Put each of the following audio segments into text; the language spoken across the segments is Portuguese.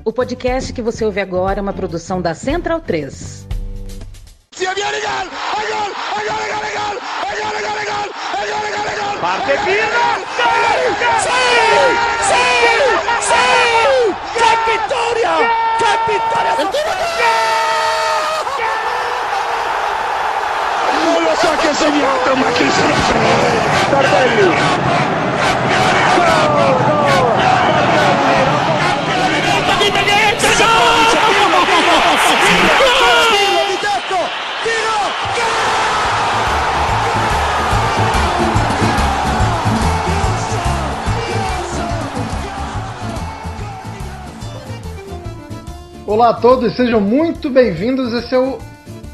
O podcast que você ouve agora é uma produção da Central 3. Parte Pirlo! ¡Sí! ¡Qué victoria! ¡Qué victoria del Non lo so che ha segnato, ma chi se lo frega! Tardelli! Olá a todos, sejam muito bem-vindos. Esse é o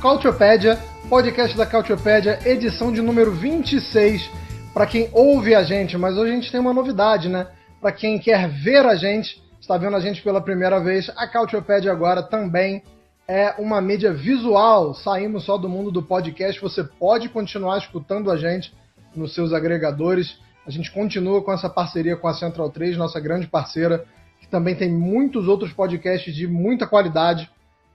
Cautiopédia, podcast da Cautiopédia, edição de número 26. Para quem ouve a gente, mas hoje a gente tem uma novidade, né? Para quem quer ver a gente, está vendo a gente pela primeira vez, a Cautiopédia agora também é uma mídia visual. Saímos só do mundo do podcast, você pode continuar escutando a gente nos seus agregadores. A gente continua com essa parceria com a Central 3, nossa grande parceira, que também tem muitos outros podcasts de muita qualidade,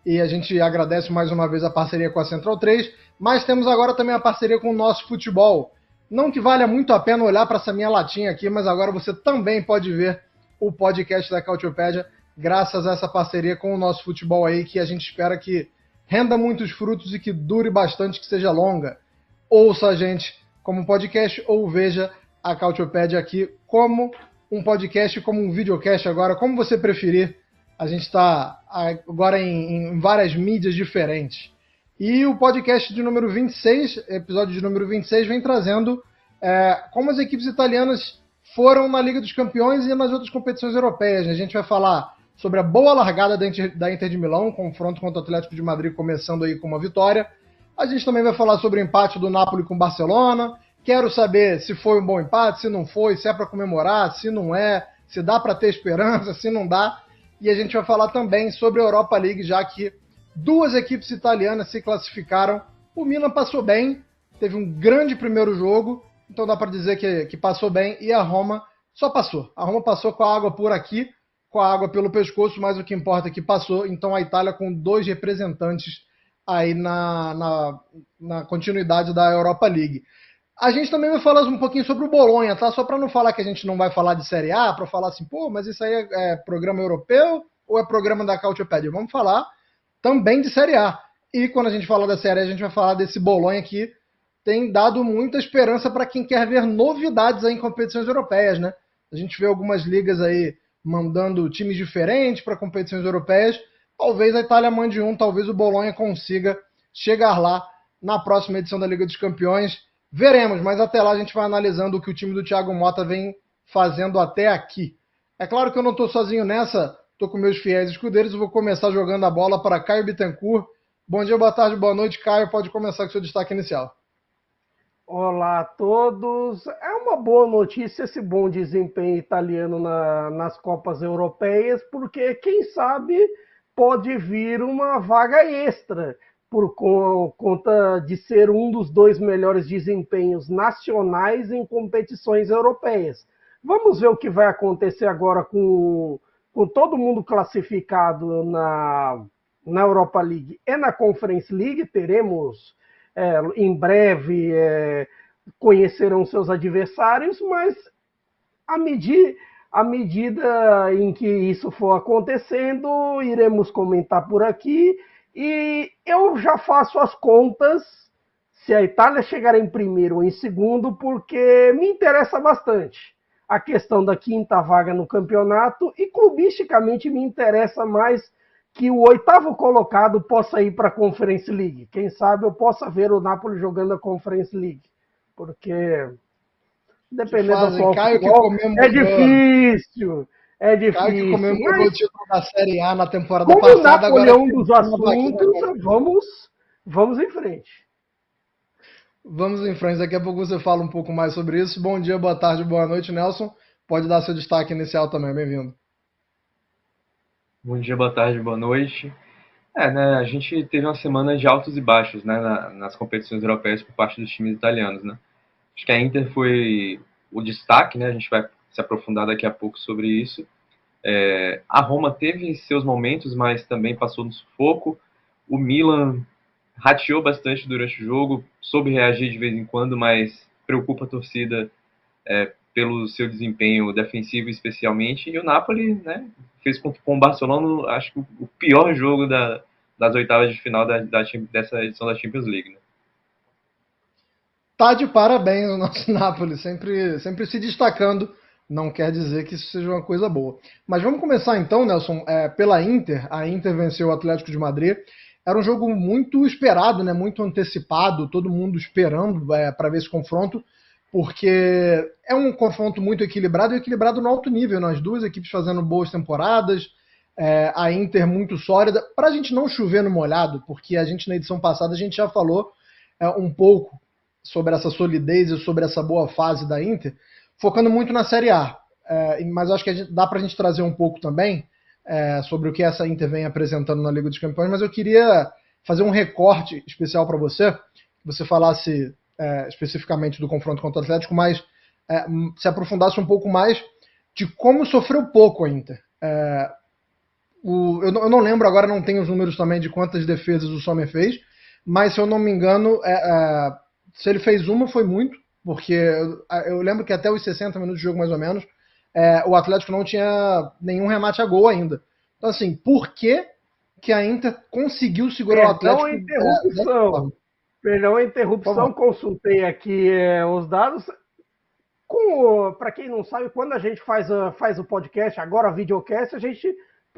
e a gente agradece mais uma vez a parceria com a Central 3, mas temos agora também a parceria com o Nosso Futebol. Não que valha muito a pena olhar para essa minha latinha aqui, mas agora você também pode ver o podcast da Cautiopédia, graças a essa parceria com o Nosso Futebol aí, que a gente espera que renda muitos frutos e que dure bastante, que seja longa. Ouça a gente como podcast ou veja a Cautiopédia aqui como um podcast, como um videocast agora, como você preferir. A gente está agora em várias mídias diferentes. E o podcast de número 26, episódio de número 26, vem trazendo como as equipes italianas foram na Liga dos Campeões e nas outras competições europeias. A gente vai falar sobre a boa largada da Inter de Milão, confronto contra o Atlético de Madrid começando aí com uma vitória. A gente também vai falar sobre o empate do Napoli com o Barcelona. Quero saber se foi um bom empate, se não foi, se é para comemorar, se não é, se dá para ter esperança, se não dá. E a gente vai falar também sobre a Europa League, já que duas equipes italianas se classificaram. O Milan passou bem, teve um grande primeiro jogo, então dá para dizer que passou bem, e a Roma só passou. A Roma passou com a água por aqui, com a água pelo pescoço, mas o que importa é que passou. Então a Itália com dois representantes aí na continuidade da Europa League. A gente também vai falar um pouquinho sobre o Bolonha, tá? Só para não falar que a gente não vai falar de Série A, para falar assim, pô, mas isso aí é programa europeu ou é programa da Cautiopédia? Vamos falar também de Série A. E quando a gente fala da Série A, a gente vai falar desse Bolonha que tem dado muita esperança para quem quer ver novidades aí em competições europeias, né? A gente vê algumas ligas aí mandando times diferentes para competições europeias. Talvez a Itália mande um, talvez o Bolonha consiga chegar lá na próxima edição da Liga dos Campeões. Veremos, mas até lá a gente vai analisando o que o time do Thiago Motta vem fazendo até aqui. É claro que eu não estou sozinho nessa, estou com meus fiéis escudeiros e vou começar jogando a bola para Caio Bittencourt. Bom dia, boa tarde, boa noite, Caio. Pode começar com o seu destaque inicial. Olá a todos. É uma boa notícia esse bom desempenho italiano nas Copas Europeias, porque quem sabe pode vir uma vaga extra por conta de ser um dos dois melhores desempenhos nacionais em competições europeias. Vamos ver o que vai acontecer agora com todo mundo classificado na Europa League e na Conference League. Teremos em breve, conhecerão seus adversários, mas à medida em que isso for acontecendo, iremos comentar por aqui. E eu já faço as contas se a Itália chegar em primeiro ou em segundo, porque me interessa bastante a questão da quinta vaga no campeonato e clubisticamente me interessa mais que o oitavo colocado possa ir para a Conference League. Quem sabe eu possa ver o Napoli jogando a Conference League, porque dependendo do futebol, é difícil. É difícil. Caio que comemorou o título da Série A na temporada como passada. Como o Napoli é um dos assuntos, vamos em frente. Vamos em frente. Daqui a pouco você fala um pouco mais sobre isso. Bom dia, boa tarde, boa noite, Nelson. Pode dar seu destaque inicial também. Bem-vindo. Bom dia, boa tarde, boa noite. Né, a gente teve uma semana de altos e baixos, né, nas competições europeias por parte dos times italianos, né. Acho que a Inter foi o destaque, né, a gente vai se aprofundar daqui a pouco sobre isso. A Roma teve seus momentos, mas também passou no sufoco. O Milan rateou bastante durante o jogo, soube reagir de vez em quando, mas preocupa a torcida pelo seu desempenho defensivo especialmente. E o Napoli, né, fez com o Barcelona, acho que o pior jogo das oitavas de final dessa edição da Champions League. Né? Tá de parabéns o nosso Napoli, sempre se destacando. Não quer dizer que isso seja uma coisa boa. Mas vamos começar então, Nelson, pela Inter. A Inter venceu o Atlético de Madrid. Era um jogo muito esperado, né? Muito antecipado, todo mundo esperando para ver esse confronto, porque é um confronto muito equilibrado e equilibrado no alto nível, né? As duas equipes fazendo boas temporadas, a Inter muito sólida. Para a gente não chover no molhado, porque a gente na edição passada a gente já falou um pouco sobre essa solidez e sobre essa boa fase da Inter, focando muito na Série A. Mas acho que dá para a gente trazer um pouco também sobre o que essa Inter vem apresentando na Liga dos Campeões, mas eu queria fazer um recorte especial para você, que você falasse especificamente do confronto contra o Atlético, mas se aprofundasse um pouco mais de como sofreu pouco a Inter. Eu não lembro agora, não tenho os números também de quantas defesas o Sommer fez, mas se eu não me engano, se ele fez uma foi muito, porque eu lembro que até os 60 minutos de jogo mais ou menos, o Atlético não tinha nenhum remate a gol ainda. Então assim, por que a Inter conseguiu segurar o Atlético? Perdão a interrupção, consultei aqui os dados. Para quem não sabe, quando a gente faz o podcast, agora a videocast, a gente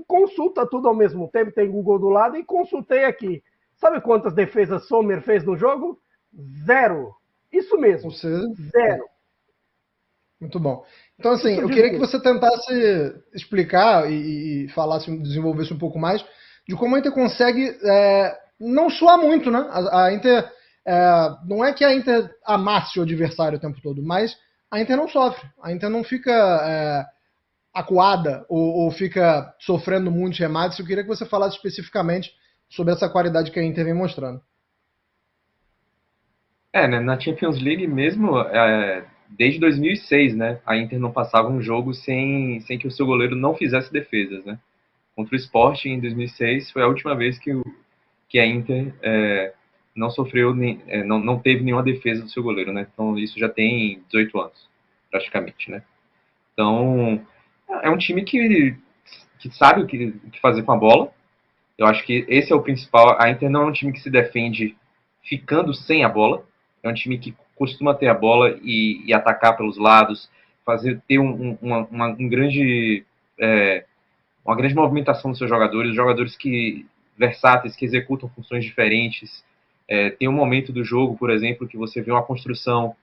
consulta tudo ao mesmo tempo, tem Google do lado, e consultei aqui. Sabe quantas defesas Sommer fez no jogo? 0. Isso mesmo, 0. Muito bom. Então, assim, eu queria que você tentasse explicar e falasse, desenvolvesse um pouco mais de como a Inter consegue não suar muito, né? A Inter, não é que a Inter amasse o adversário o tempo todo, mas a Inter não sofre. A Inter não fica acuada ou fica sofrendo muitos remates. Eu queria que você falasse especificamente sobre essa qualidade que a Inter vem mostrando. Né, na Champions League mesmo, desde 2006, né, a Inter não passava um jogo sem que o seu goleiro não fizesse defesas, né. Contra o Sporting em 2006 foi a última vez que a Inter não sofreu, não teve nenhuma defesa do seu goleiro, né. Então isso já tem 18 anos, praticamente, né. Então é um time que sabe o que fazer com a bola. Eu acho que esse é o principal. A Inter não é um time que se defende ficando sem a bola. É um time que costuma ter a bola e atacar pelos lados, ter uma grande movimentação dos seus jogadores versáteis, que executam funções diferentes. Tem um momento do jogo, por exemplo, que você vê uma construção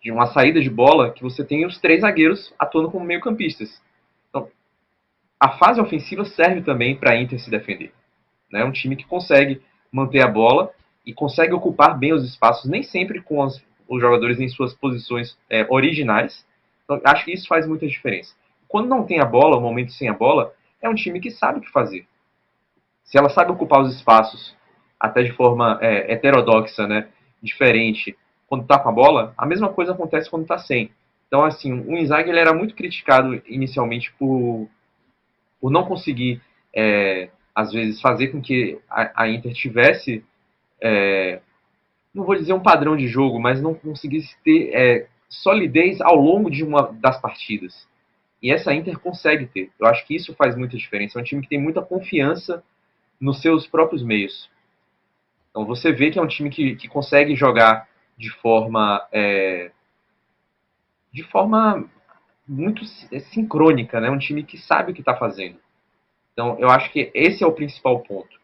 de uma saída de bola que você tem os 3 zagueiros atuando como meio-campistas. Então, a fase ofensiva serve também para a Inter se defender. É um time que consegue manter a bola e consegue ocupar bem os espaços, nem sempre com os jogadores em suas posições originais. Então, acho que isso faz muita diferença. Quando não tem a bola, o momento sem a bola, é um time que sabe o que fazer. Se ela sabe ocupar os espaços, até de forma heterodoxa, né, diferente, quando está com a bola, a mesma coisa acontece quando está sem. Então, assim, o Inzaghi ele era muito criticado inicialmente por não conseguir, às vezes, fazer com que a Inter tivesse, não vou dizer um padrão de jogo, mas não conseguisse ter solidez ao longo de uma das partidas. E essa Inter consegue ter. Eu acho que isso faz muita diferença. É um time que tem muita confiança nos seus próprios meios. Então você vê que é um time que consegue jogar de forma muito sincrônica, né? Um time que sabe o que está fazendo. Então eu acho que esse é o principal ponto.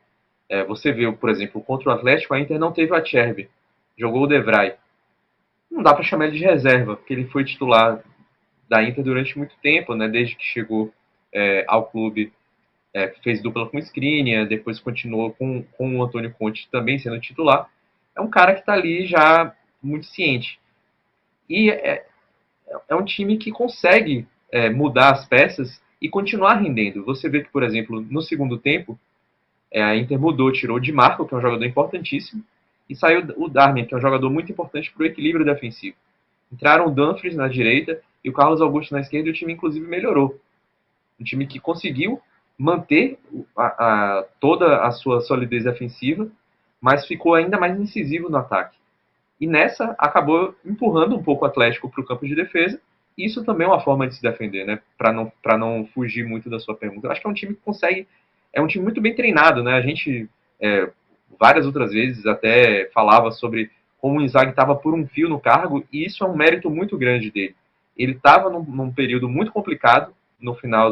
Você vê, por exemplo, contra o Atlético, a Inter não teve o Acerbi, jogou o De Vrij. Não dá para chamar ele de reserva, porque ele foi titular da Inter durante muito tempo, né? Desde que chegou ao clube, fez dupla com o Skriniar, depois continuou com o Antônio Conte também sendo titular. É um cara que está ali já muito ciente. E é um time que consegue mudar as peças e continuar rendendo. Você vê que, por exemplo, no segundo tempo, a Inter mudou, tirou o Di Marco, que é um jogador importantíssimo, e saiu o Darmian, que é um jogador muito importante para o equilíbrio defensivo. Entraram o Dumfries na direita e o Carlos Augusto na esquerda, e o time inclusive melhorou. Um time que conseguiu manter toda a sua solidez defensiva, mas ficou ainda mais incisivo no ataque. E nessa, acabou empurrando um pouco o Atlético para o campo de defesa. Isso também é uma forma de se defender, né? Para não fugir muito da sua pergunta. Eu acho que é um time que consegue... É um time muito bem treinado, né? A gente, várias outras vezes, até falava sobre como o Inzaghi estava por um fio no cargo, e isso é um mérito muito grande dele. Ele estava num período muito complicado, no final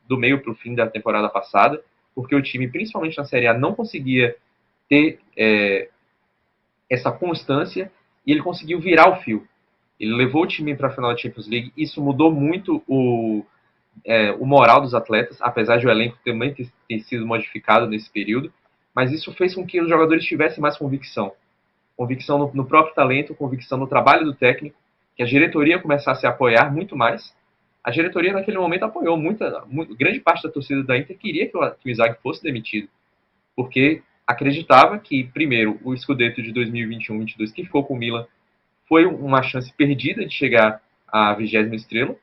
do meio para o fim da temporada passada, porque o time, principalmente na Série A, não conseguia ter essa constância, e ele conseguiu virar o fio. Ele levou o time para a final da Champions League. Isso mudou muito o moral dos atletas, apesar de o elenco também ter sido modificado nesse período, mas isso fez com que os jogadores tivessem mais convicção. Convicção no próprio talento, convicção no trabalho do técnico, que a diretoria começasse a apoiar muito mais. A diretoria naquele momento apoiou grande parte da torcida da Inter queria que o Inzaghi fosse demitido, porque acreditava que, primeiro, o Scudetto de 2021-22, que ficou com o Milan, foi uma chance perdida de chegar à 20ª estrela,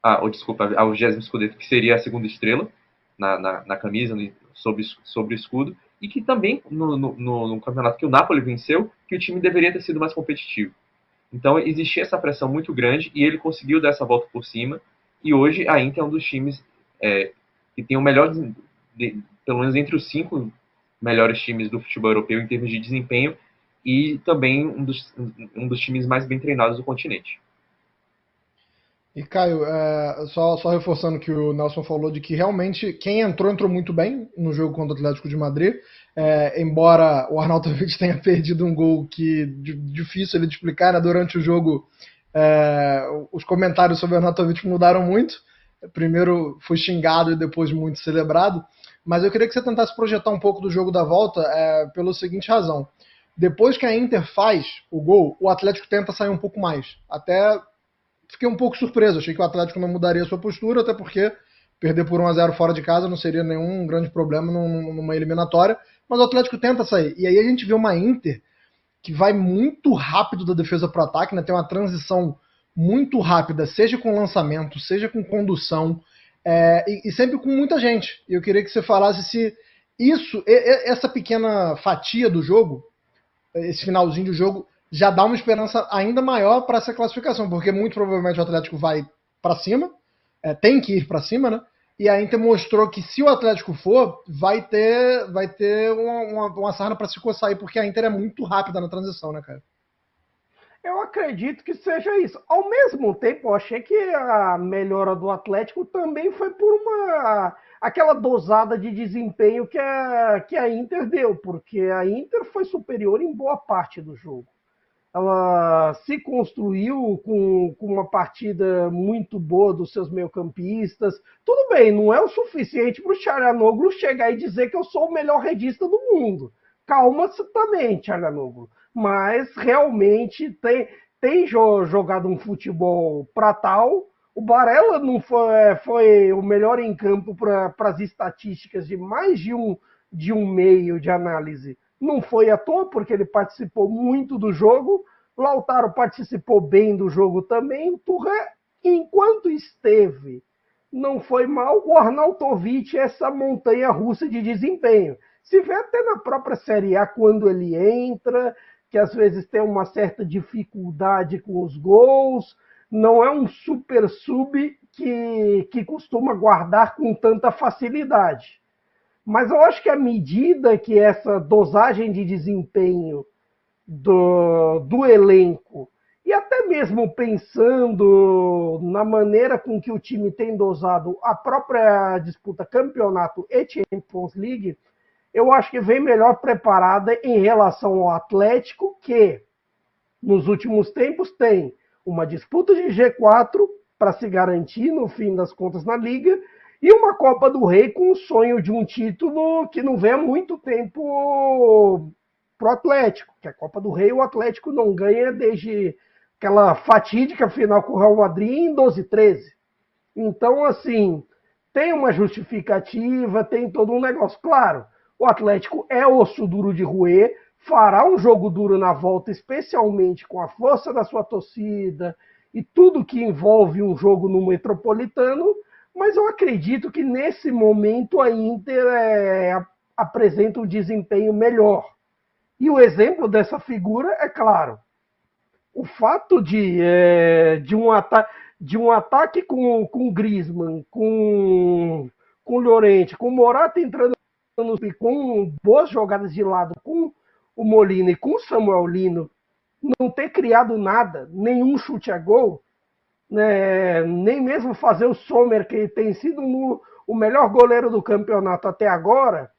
ao 20º Scudetto, que seria a segunda estrela na camisa, sobre o escudo, e que também, no campeonato que o Napoli venceu, que o time deveria ter sido mais competitivo. Então existia essa pressão muito grande, e ele conseguiu dar essa volta por cima, e hoje a Inter é um dos times que tem o melhor, pelo menos entre os 5 melhores times do futebol europeu em termos de desempenho, e também um dos times mais bem treinados do continente. E Caio, só reforçando que o Nelson falou de que realmente quem entrou muito bem no jogo contra o Atlético de Madrid, embora o Arnautovic tenha perdido um gol que difícil ele de explicar, né? Durante o jogo os comentários sobre o Arnautovic mudaram muito. Primeiro foi xingado e depois muito celebrado, mas eu queria que você tentasse projetar um pouco do jogo da volta pela seguinte razão. Depois que a Inter faz o gol, o Atlético tenta sair um pouco mais. Até fiquei um pouco surpreso, achei que o Atlético não mudaria sua postura, até porque perder por 1-0 fora de casa não seria nenhum grande problema numa eliminatória, mas o Atlético tenta sair. E aí a gente vê uma Inter que vai muito rápido da defesa para o ataque, né? Tem uma transição muito rápida, seja com lançamento, seja com condução, e sempre com muita gente. E eu queria que você falasse se essa pequena fatia do jogo, esse finalzinho do jogo, já dá uma esperança ainda maior para essa classificação, porque muito provavelmente o Atlético vai para cima, tem que ir para cima, né? E a Inter mostrou que se o Atlético for, vai ter uma sarna para se coçar aí, porque a Inter é muito rápida na transição, né, cara? Eu acredito que seja isso. Ao mesmo tempo, eu achei que a melhora do Atlético também foi por aquela dosada de desempenho que a Inter deu, porque a Inter foi superior em boa parte do jogo. Ela se construiu com uma partida muito boa dos seus meio-campistas. Tudo bem, não é o suficiente para o Çalhanoğlu chegar e dizer que eu sou o melhor redista do mundo. Calma também, Çalhanoğlu. Mas realmente tem jogado um futebol para tal. O Barella não foi o melhor em campo para as estatísticas de mais de um meio de análise. Não foi à toa, porque ele participou muito do jogo. Lautaro participou bem do jogo também. Touré, enquanto esteve, não foi mal. O Arnautovic, essa montanha-russa de desempenho. Se vê até na própria Série A, quando ele entra, que às vezes tem uma certa dificuldade com os gols. Não é um super sub que costuma guardar com tanta facilidade. Mas eu acho que à medida que essa dosagem de desempenho do elenco, e até mesmo pensando na maneira com que o time tem dosado a própria disputa campeonato e Champions League, eu acho que vem melhor preparada em relação ao Atlético, que nos últimos tempos tem uma disputa de G4 para se garantir, no fim das contas, na Liga, e uma Copa do Rei com o sonho de um título que não vem há muito tempo pro Atlético, que a Copa do Rei o Atlético não ganha desde aquela fatídica final com o Real Madrid em 12-13. Então, assim, tem uma justificativa, tem todo um negócio. Claro, o Atlético é osso duro de roer, fará um jogo duro na volta, especialmente com a força da sua torcida e tudo que envolve um jogo no Metropolitano, mas eu acredito que nesse momento a Inter apresenta um desempenho melhor. E o exemplo dessa figura é claro. O fato de um ataque com Griezmann, com Llorente, com Morata entrando com boas jogadas de lado, com o Molina e com o Samuel Lino, não ter criado nada, nenhum chute a gol, né, nem mesmo fazer o Sommer, que tem sido o melhor goleiro do campeonato até agora,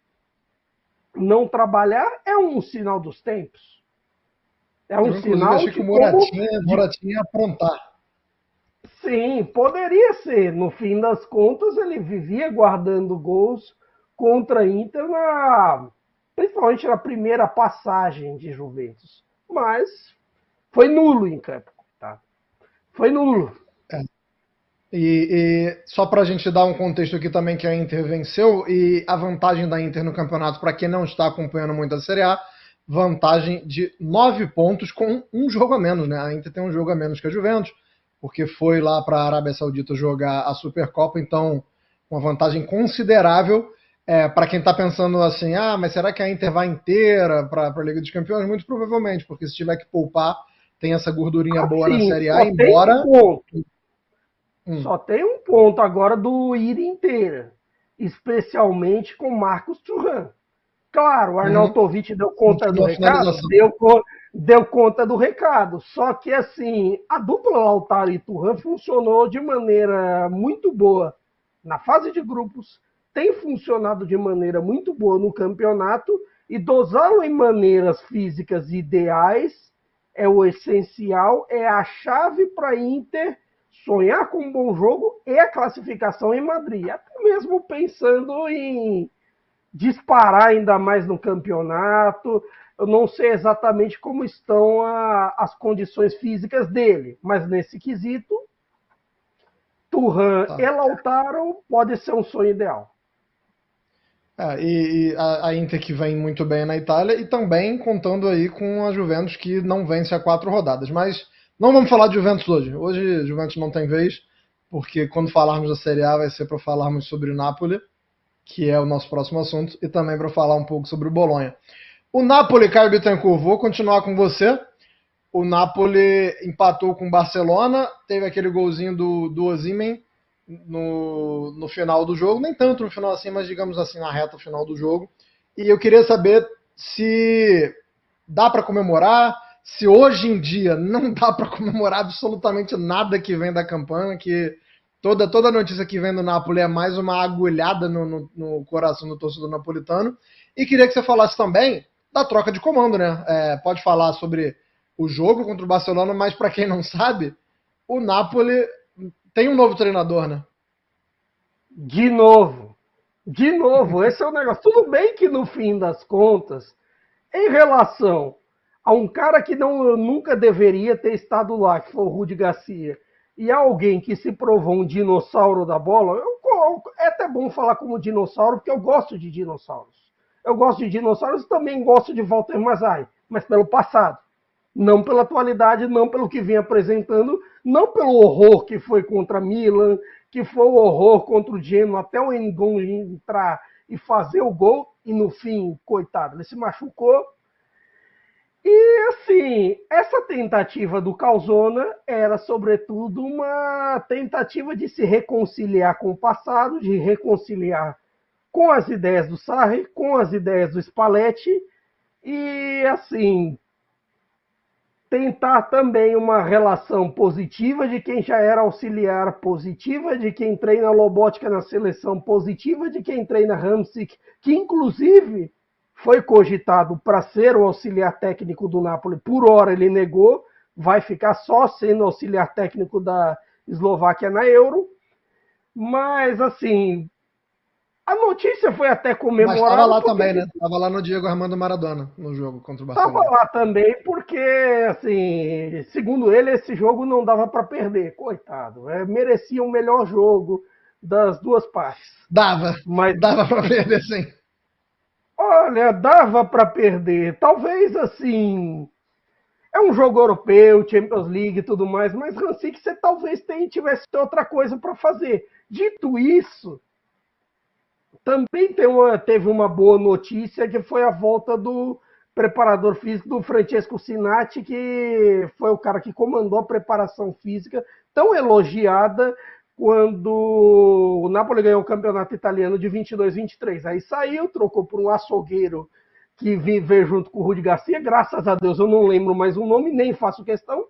não trabalhar é um sinal dos tempos. É um sinal de que o Moratinha aprontar. Sim, poderia ser. No fim das contas, ele vivia guardando gols contra a Inter, principalmente na primeira passagem de Juventus. Mas foi nulo em campo. Tá? Foi nulo. E só para a gente dar um contexto aqui também que a Inter venceu, e a vantagem da Inter no campeonato, para quem não está acompanhando muito a Série A, vantagem de 9 pontos com um jogo a menos, né? A Inter tem um jogo a menos que a Juventus, porque foi lá para a Arábia Saudita jogar a Supercopa, então uma vantagem considerável. Para quem está pensando assim, mas será que a Inter vai inteira para a Liga dos Campeões? Muito provavelmente, porque se tiver que poupar, tem essa gordurinha boa na Série A, embora... Só tem um ponto agora do ir inteira, especialmente com Marcos Thuram. Claro, o Arnautovic deu conta do recado, deu conta do recado. Só que, assim, a dupla Lautaro e Thuram funcionou de maneira muito boa na fase de grupos, tem funcionado de maneira muito boa no campeonato, e dosá-lo em maneiras físicas ideais é o essencial, é a chave para a Inter sonhar com um bom jogo e a classificação em Madrid. Até mesmo pensando em disparar ainda mais no campeonato. Eu não sei exatamente como estão as condições físicas dele, mas nesse quesito, Thuram e Lautaro pode ser um sonho ideal. E a Inter que vem muito bem na Itália e também contando aí com a Juventus que não vence há 4 rodadas. Mas não vamos falar de Juventus hoje. Hoje Juventus não tem vez, porque quando falarmos da Série A vai ser para falarmos sobre o Napoli, que é o nosso próximo assunto, e também para falar um pouco sobre o Bolonha. O Napoli, Caio Bittencourt, vou continuar com você. O Napoli empatou com o Barcelona, teve aquele golzinho do Osimhen no final do jogo, nem tanto no final assim, mas digamos assim, na reta final do jogo. E eu queria saber se dá para comemorar, se hoje em dia não dá para comemorar absolutamente nada que vem da campanha, que toda notícia que vem do Napoli é mais uma agulhada no coração do torcedor napolitano. E queria que você falasse também da troca de comando, né? Pode falar sobre o jogo contra o Barcelona, mas para quem não sabe, o Napoli tem um novo treinador, né? De novo, esse é o negócio. Tudo bem que no fim das contas, em relação a um cara que nunca deveria ter estado lá, que foi o Rudi Garcia, e alguém que se provou um dinossauro da bola, é até bom falar como dinossauro, porque eu gosto de dinossauros. Eu gosto de dinossauros e também gosto de Walter Mazzarri, mas pelo passado. Não pela atualidade, não pelo que vem apresentando, não pelo horror que foi contra Milan, que foi o horror contra o Genoa, até o Engon entrar e fazer o gol, e no fim, coitado, ele se machucou. E, assim, essa tentativa do Calzona era, sobretudo, uma tentativa de se reconciliar com o passado, de reconciliar com as ideias do Sarri, com as ideias do Spalletti, e, assim, tentar também uma relação positiva de quem já era auxiliar, positiva de quem treina Lobotka na seleção, positiva de quem treina Hamsik, que, inclusive, foi cogitado para ser o auxiliar técnico do Napoli. Por hora ele negou, vai ficar só sendo auxiliar técnico da Eslováquia na Euro. Mas, assim, a notícia foi até comemorada. Mas estava lá também, né? Estava lá no Diego Armando Maradona, no jogo contra o Barcelona. Estava lá também porque, assim, segundo ele, esse jogo não dava para perder. Coitado, merecia o melhor jogo das duas partes. Dava para perder, sim. Olha, dava para perder. Talvez, assim, É um jogo europeu, Champions League e tudo mais, mas Rancic, você talvez tivesse outra coisa para fazer. Dito isso, também teve uma boa notícia, que foi a volta do preparador físico do Francesco Sinatti, que foi o cara que comandou a preparação física, tão elogiada quando o Napoli ganhou o campeonato italiano de 22-23. Aí saiu, trocou por um açougueiro que veio junto com o Rudi Garcia, graças a Deus eu não lembro mais o nome, nem faço questão,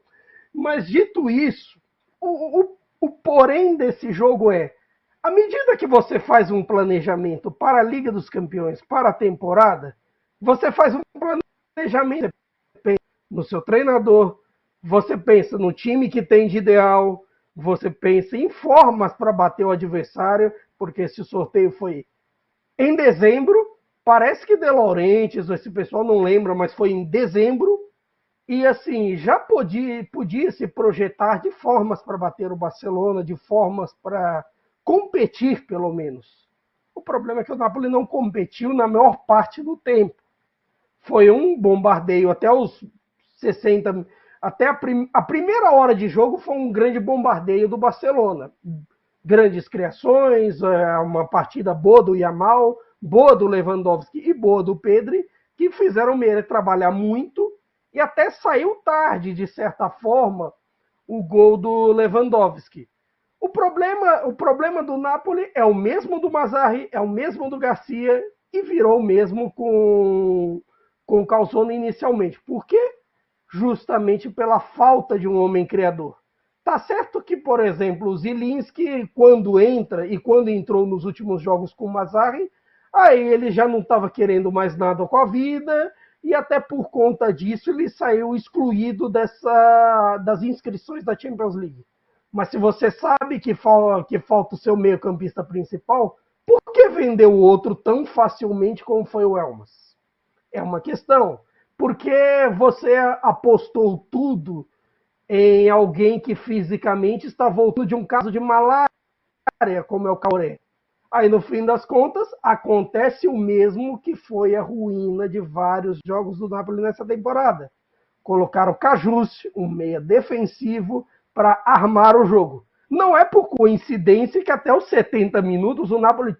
mas dito isso, o porém desse jogo é, à medida que você faz um planejamento para a Liga dos Campeões, para a temporada, você faz um planejamento, você pensa no seu treinador, você pensa no time que tem de ideal, você pensa em formas para bater o adversário, porque esse sorteio foi em dezembro, parece que De Laurentiis, esse pessoal não lembra, mas foi em dezembro, e assim, já podia se projetar de formas para bater o Barcelona, de formas para competir, pelo menos. O problema é que o Napoli não competiu na maior parte do tempo. Foi um bombardeio até os 60, até a primeira hora de jogo foi um grande bombardeio do Barcelona. Grandes criações, uma partida boa do Yamal, boa do Lewandowski e boa do Pedri, que fizeram o Meire trabalhar muito e até saiu tarde, de certa forma, o gol do Lewandowski. O problema do Napoli é o mesmo do Mazzarri, é o mesmo do Garcia e virou o mesmo com o Calzone inicialmente. Por quê? Justamente pela falta de um homem criador. Tá certo que, por exemplo, o Zielinski, quando entra e quando entrou nos últimos jogos com o Mazzarri, aí ele já não estava querendo mais nada com a vida e até por conta disso ele saiu excluído das inscrições da Champions League. Mas se você sabe que falta o seu meio-campista principal, por que vender o outro tão facilmente como foi o Elmas? É uma questão. Porque você apostou tudo em alguém que fisicamente está voltando de um caso de malária, como é o Cauré. Aí, no fim das contas, acontece o mesmo que foi a ruína de vários jogos do Napoli nessa temporada. Colocaram o Cajus, um meia defensivo, para armar o jogo. Não é por coincidência que até os 70 minutos o Napoli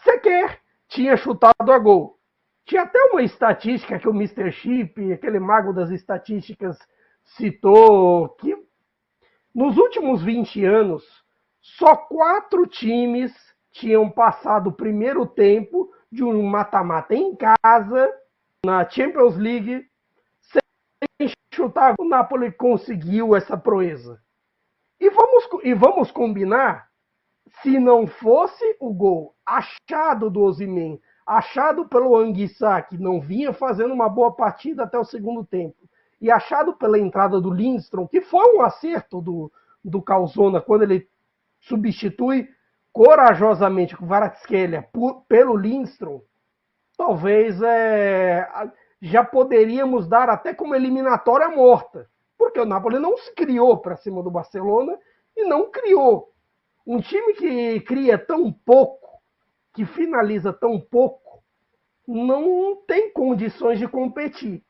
sequer tinha chutado a gol. Tinha até uma estatística que o Mr. Chip, aquele mago das estatísticas, citou, que nos últimos 20 anos, só 4 times tinham passado o primeiro tempo de um mata-mata em casa, na Champions League, sem chutar. O Napoli conseguiu essa proeza. E vamos combinar, se não fosse o gol achado do Osimhen, achado pelo Anguissa, que não vinha fazendo uma boa partida até o segundo tempo, e achado pela entrada do Lindstrom, que foi um acerto do Calzona, quando ele substitui corajosamente o Kvaratskhelia pelo Lindstrom, talvez já poderíamos dar até como eliminatória morta, porque o Napoli não se criou para cima do Barcelona e não criou. Um time que cria tão pouco, que finaliza tão pouco, não tem condições de competir.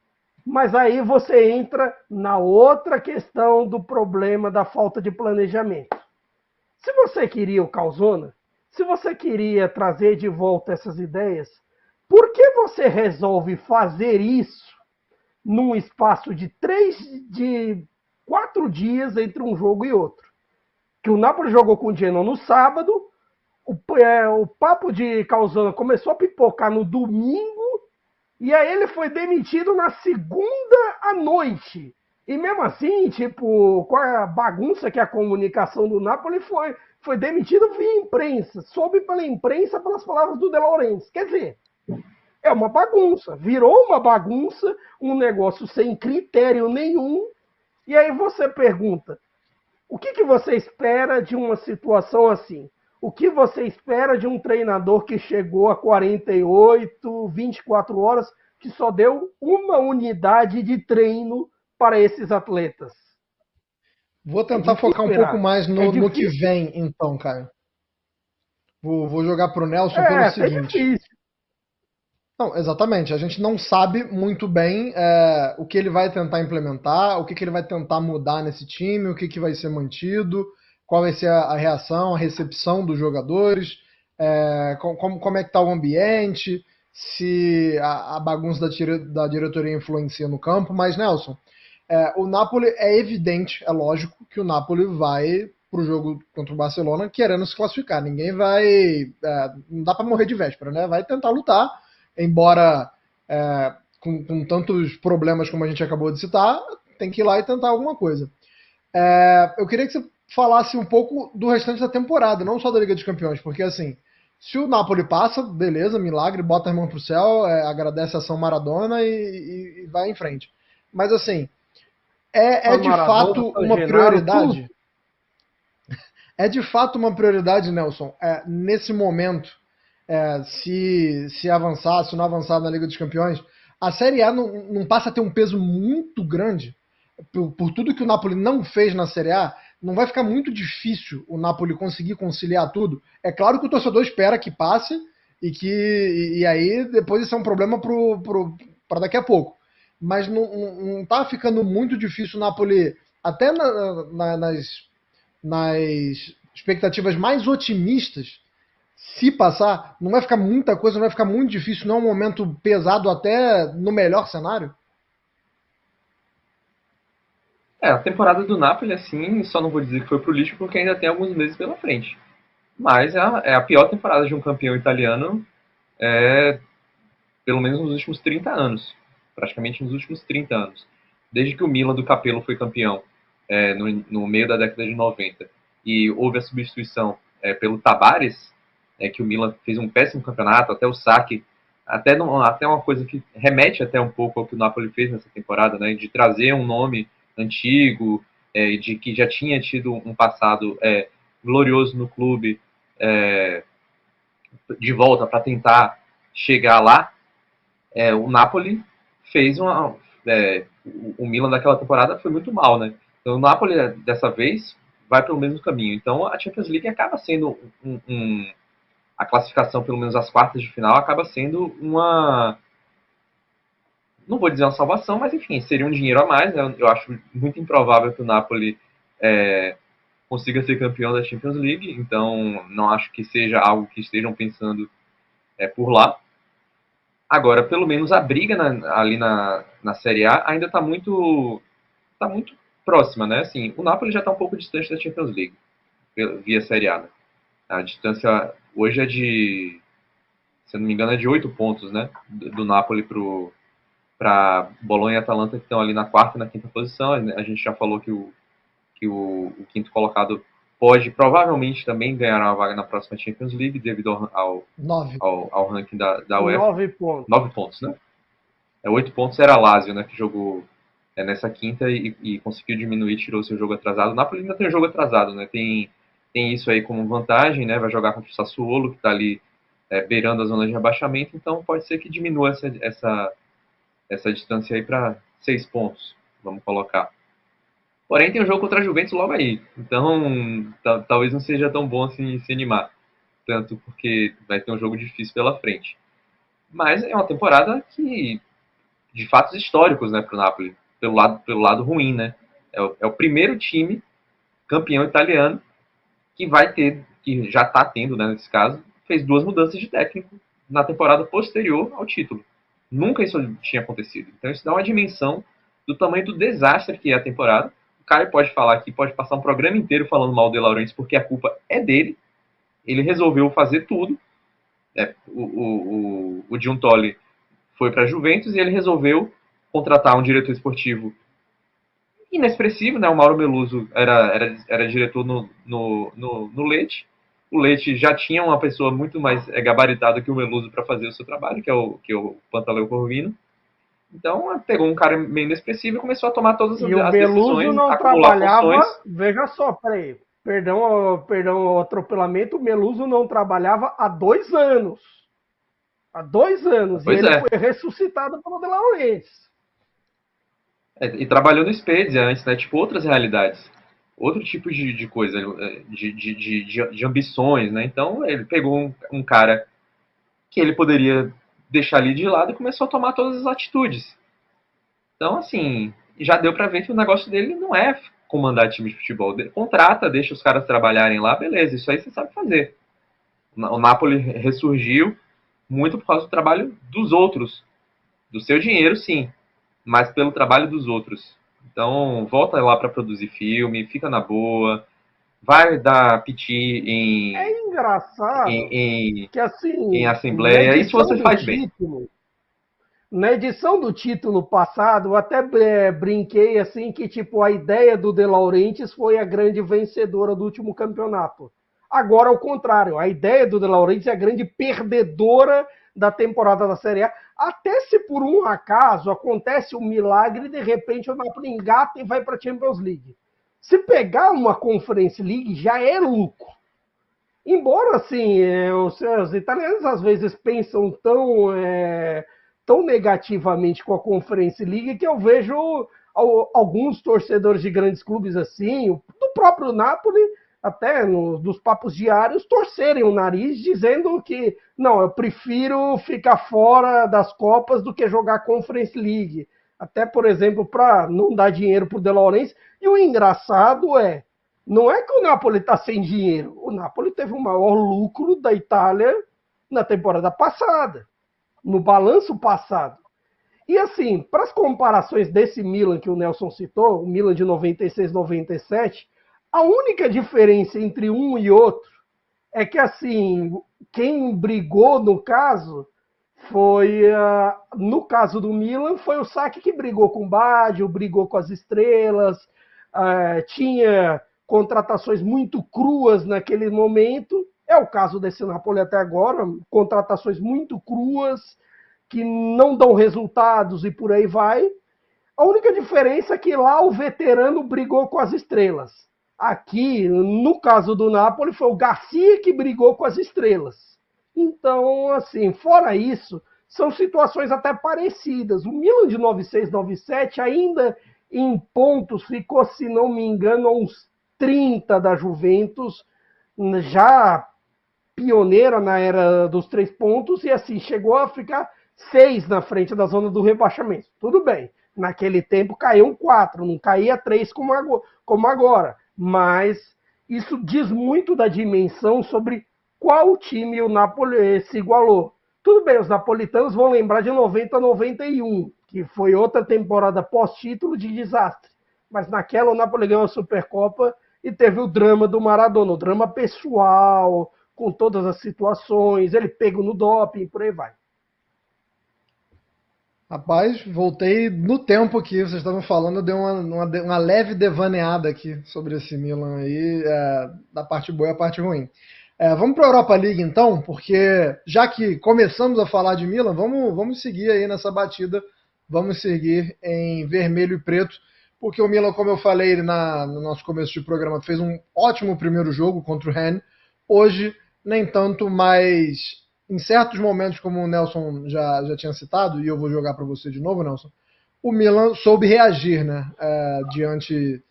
Mas aí você entra na outra questão do problema da falta de planejamento. Se você queria o Calzona, se você queria trazer de volta essas ideias, por que você resolve fazer isso num espaço de 4 dias entre um jogo e outro? Que o Napoli jogou com o Genoa no sábado, o papo de Calzona começou a pipocar no domingo, e aí ele foi demitido na segunda à noite. E mesmo assim, tipo, com a bagunça que é a comunicação do Napoli, foi demitido via imprensa. Soube pela imprensa pelas palavras do De Laurentiis. Quer dizer, é uma bagunça. Virou uma bagunça, um negócio sem critério nenhum. E aí você pergunta, o que você espera de uma situação assim? O que você espera de um treinador que chegou a 48, 24 horas, que só deu uma unidade de treino para esses atletas? Vou tentar focar um pouco mais no que vem, então, Caio. Vou jogar para o Nelson pelo seguinte. É difícil. Não, exatamente. A gente não sabe muito bem o que ele vai tentar implementar, o que, que ele vai tentar mudar nesse time, o que, que vai ser mantido, qual vai ser a reação, a recepção dos jogadores, como é que está o ambiente, se a bagunça da diretoria influencia no campo. Mas, Nelson, o Napoli é evidente, é lógico que o Napoli vai para o jogo contra o Barcelona querendo se classificar. Ninguém vai. Não dá para morrer de véspera, né? Vai tentar lutar, embora com tantos problemas como a gente acabou de citar, tem que ir lá e tentar alguma coisa. Eu queria que você falasse um pouco do restante da temporada, não só da Liga dos Campeões, porque assim, se o Napoli passa, beleza, milagre, bota a mão pro céu, agradece a ação Maradona e vai em frente. Mas assim, é de Maradona, fato San uma Gennaro, prioridade? tudo. É de fato uma prioridade, Nelson, nesse momento, se avançar, se não avançar na Liga dos Campeões, a Série A não passa a ter um peso muito grande por tudo que o Napoli não fez na Série A. Não vai ficar muito difícil o Napoli conseguir conciliar tudo. É claro que o torcedor espera que passe e aí depois isso é um problema para daqui a pouco. Mas não tá ficando muito difícil o Napoli, até nas expectativas mais otimistas, se passar, não vai ficar muita coisa, não vai ficar muito difícil, não é um momento pesado até no melhor cenário? A temporada do Napoli, assim, só não vou dizer que foi pro lixo porque ainda tem alguns meses pela frente. Mas é a pior temporada de um campeão italiano, pelo menos nos últimos 30 anos. Praticamente nos últimos 30 anos. Desde que o Milan do Capello foi campeão, no meio da década de 90, e houve a substituição pelo Tabares, que o Milan fez um péssimo campeonato, até o saque, até uma coisa que remete até um pouco ao que o Napoli fez nessa temporada, né, de trazer um nome antigo, de que já tinha tido um passado glorioso no clube, de volta para tentar chegar lá. O Napoli fez o Milan daquela temporada foi muito mal, né? Então o Napoli dessa vez vai pelo mesmo caminho. Então a Champions League acaba sendo a classificação, pelo menos as quartas de final, acaba sendo não vou dizer uma salvação, mas enfim, seria um dinheiro a mais, né? Eu acho muito improvável que o Napoli consiga ser campeão da Champions League, então não acho que seja algo que estejam pensando por lá. Agora, pelo menos a briga ali na Série A ainda está muito próxima, né? Assim, o Napoli já está um pouco distante da Champions League, via Série A, né? A distância hoje se eu não me engano, é de 8 pontos, né? Do Napoli para Bolonha e Atalanta, que estão ali na quarta e na quinta posição. A gente já falou que o quinto colocado pode provavelmente também ganhar uma vaga na próxima Champions League devido ao ranking da UEFA. 9 pontos. 9 pontos, né? 8 pontos era a Lazio, né? Que jogou nessa quinta e conseguiu diminuir, tirou seu jogo atrasado. O Napoli ainda tem um jogo atrasado, né? Tem isso aí como vantagem, né? Vai jogar contra o Sassuolo, que está ali beirando a zona de rebaixamento, então pode ser que diminua essa distância aí para 6 pontos, vamos colocar. Porém, tem um jogo contra a Juventus logo aí, então talvez não seja tão bom assim se animar, tanto porque vai ter um jogo difícil pela frente. Mas é uma temporada de fatos históricos, né, para o Napoli, pelo lado ruim, né? É o primeiro time campeão italiano que já está tendo, né, nesse caso, fez 2 mudanças de técnico na temporada posterior ao título. Nunca isso tinha acontecido. Então isso dá uma dimensão do tamanho do desastre que é a temporada. O Caio pode falar aqui, pode passar um programa inteiro falando mal do De Laurentiis, porque a culpa é dele. Ele resolveu fazer tudo. O Giuntoli foi para a Juventus e ele resolveu contratar um diretor esportivo inexpressivo, né? O Mauro Meluso era diretor no Lecce. O Lecce já tinha uma pessoa muito mais gabaritada que o Meluso para fazer o seu trabalho, que é o Pantaleo Corvino. Então, pegou um cara meio inexpressivo e começou a tomar todas as decisões. E o Meluso não trabalhava... Veja só, peraí. Perdão o atropelamento. O Meluso não trabalhava há 2 anos. Há 2 anos. Pois e ele foi ressuscitado pelo De Laurentiis. E trabalhou no Spezia antes, né? Tipo, outras realidades. Outro tipo de coisa, de ambições, né? Então, ele pegou um cara que ele poderia deixar ali de lado e começou a tomar todas as atitudes. Então, assim, já deu para ver que o negócio dele não é comandar time de futebol. Contrata, deixa os caras trabalharem lá, beleza, isso aí você sabe fazer. O Napoli ressurgiu muito por causa do trabalho dos outros. Do seu dinheiro, sim, mas pelo trabalho dos outros. Então, volta lá para produzir filme, fica na boa, vai dar piti É engraçado que, em assim, assembleia, isso você faz bem. Na edição do título passado, eu até brinquei assim que tipo a ideia do De Laurentiis foi a grande vencedora do último campeonato. Agora, ao contrário, a ideia do De Laurentiis é a grande perdedora da temporada da Série A. Até se por um acaso acontece um milagre e de repente o Napoli engata e vai para a Champions League. Se pegar uma Conference League, já é lucro. Embora, assim, os italianos às vezes pensam tão negativamente com a Conference League que eu vejo alguns torcedores de grandes clubes assim, do próprio Napoli, até nos papos diários, torcerem o nariz dizendo que não, eu prefiro ficar fora das Copas do que jogar Conference League. Até, por exemplo, para não dar dinheiro para o De Laurentiis. E o engraçado não é que o Napoli está sem dinheiro. O Napoli teve o maior lucro da Itália na temporada passada, no balanço passado. E assim, para as comparações desse Milan que o Nelson citou, o Milan de 96, 97, a única diferença entre um e outro é que, assim, quem brigou no caso foi, no caso do Milan, foi o Sacchi que brigou com o Baggio, brigou com as estrelas, tinha contratações muito cruas naquele momento. É o caso desse Napoli até agora, contratações muito cruas, que não dão resultados e por aí vai. A única diferença é que lá o veterano brigou com as estrelas. Aqui, no caso do Napoli, foi o Garcia que brigou com as estrelas. Então, assim, fora isso, são situações até parecidas. O Milan de 96, 97 ainda em pontos ficou, se não me engano, a uns 30 da Juventus, já pioneira na era dos 3 pontos, e assim, chegou a ficar 6 na frente da zona do rebaixamento. Tudo bem, naquele tempo caíam 4, não caía 3 como agora, mas isso diz muito da dimensão sobre qual time o Napoli se igualou. Tudo bem, os napolitanos vão lembrar de 90 a 91, que foi outra temporada pós-título de desastre. Mas naquela o Napoli ganhou a Supercopa e teve o drama do Maradona, o drama pessoal, com todas as situações, ele pego no doping, por aí vai. Rapaz, voltei no tempo aqui, vocês estavam falando, eu dei uma leve devaneada aqui sobre esse Milan aí, da parte boa e a parte ruim. Vamos para a Europa League então, porque já que começamos a falar de Milan, vamos seguir aí nessa batida, vamos seguir em vermelho e preto, porque o Milan, como eu falei no nosso começo de programa, fez um ótimo primeiro jogo contra o Rennes. Hoje, nem tanto, mas em certos momentos, como o Nelson já tinha citado, e eu vou jogar para você de novo, Nelson, o Milan soube reagir, né, diante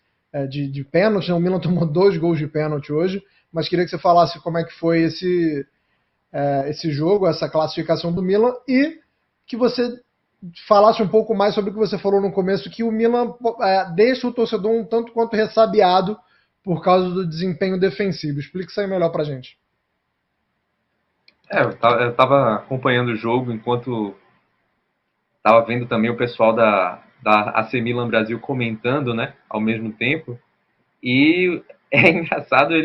de pênalti. O Milan tomou 2 gols de pênalti hoje, mas queria que você falasse como é que foi esse jogo, essa classificação do Milan, e que você falasse um pouco mais sobre o que você falou no começo, que o Milan deixa o torcedor um tanto quanto ressabiado por causa do desempenho defensivo. Explique isso aí melhor pra gente. Eu estava acompanhando o jogo enquanto estava vendo também o pessoal da AC Milan Brasil comentando, né, ao mesmo tempo. E é engraçado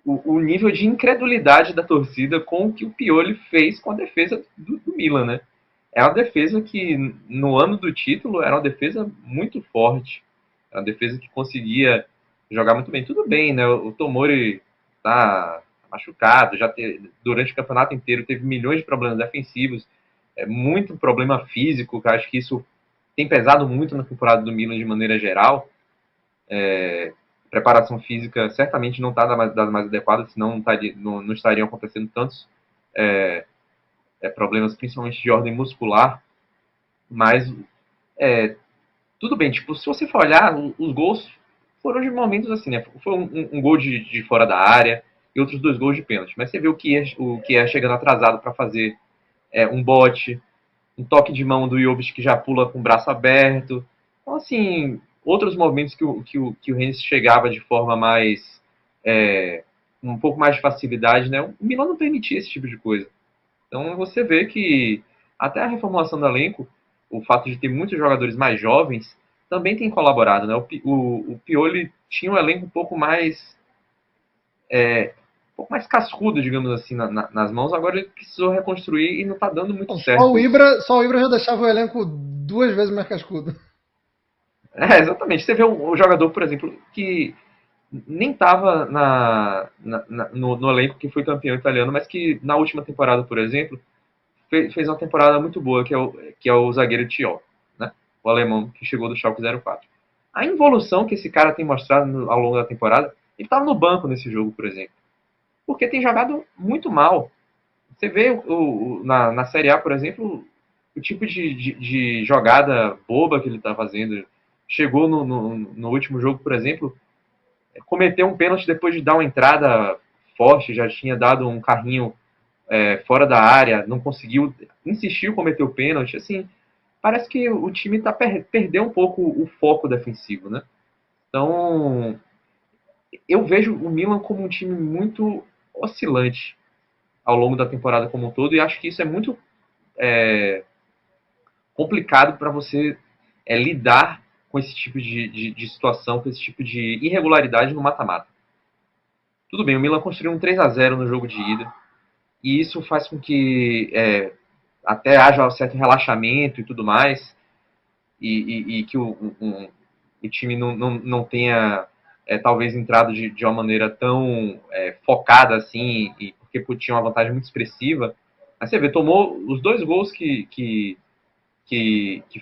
o nível de incredulidade da torcida com o que o Pioli fez com a defesa do Milan, né? É uma defesa que, no ano do título, era uma defesa muito forte. Era uma defesa que conseguia jogar muito bem. Tudo bem, né? O Tomori tá machucado, durante o campeonato inteiro teve milhões de problemas defensivos, muito problema físico, que eu acho que isso tem pesado muito na temporada do Milan de maneira geral. Preparação física certamente não está das mais adequadas, senão não estariam acontecendo tantos problemas, principalmente de ordem muscular. Mas tudo bem, tipo, se você for olhar, os gols foram de momentos assim, né? Foi um gol de fora da área e outros 2 gols de pênalti. Mas você vê o que é chegando atrasado para fazer um bote, um toque de mão do Jovic que já pula com o braço aberto. Então, assim, outros movimentos que o Rennes chegava de forma mais... um pouco mais de facilidade, né? O Milan não permitia esse tipo de coisa. Então você vê que até a reformulação do elenco, o fato de ter muitos jogadores mais jovens, também tem colaborado, né? O Pioli tinha um elenco um pouco mais cascudo, digamos assim, nas mãos. Agora ele precisou reconstruir e não está dando muito certo. Só o Ibra já deixava o elenco 2 vezes mais cascudo. Exatamente. Você vê um jogador, por exemplo, que nem estava no elenco que foi campeão italiano, mas que na última temporada, por exemplo, fez uma temporada muito boa, que é o zagueiro Thiago, né? O alemão que chegou do Schalke 04. A evolução que esse cara tem mostrado ao longo da temporada, ele estava no banco nesse jogo, por exemplo, porque tem jogado muito mal. Você vê na Série A, por exemplo, o tipo de jogada boba que ele está fazendo. Chegou no último jogo, por exemplo, cometeu um pênalti depois de dar uma entrada forte, já tinha dado um carrinho fora da área, não conseguiu, insistiu em cometer o pênalti. Assim, parece que o time perdeu um pouco o foco defensivo, né? Então, eu vejo o Milan como um time muito oscilante ao longo da temporada como um todo, e acho que isso é muito complicado para você lidar com esse tipo de situação, com esse tipo de irregularidade no mata-mata. Tudo bem, o Milan construiu um 3-0 no jogo de ida, e isso faz com que até haja um certo relaxamento e tudo mais, e que o time não tenha talvez entrado de uma maneira tão focada assim, e porque tinha uma vantagem muito expressiva. Aí você vê, tomou os 2 gols que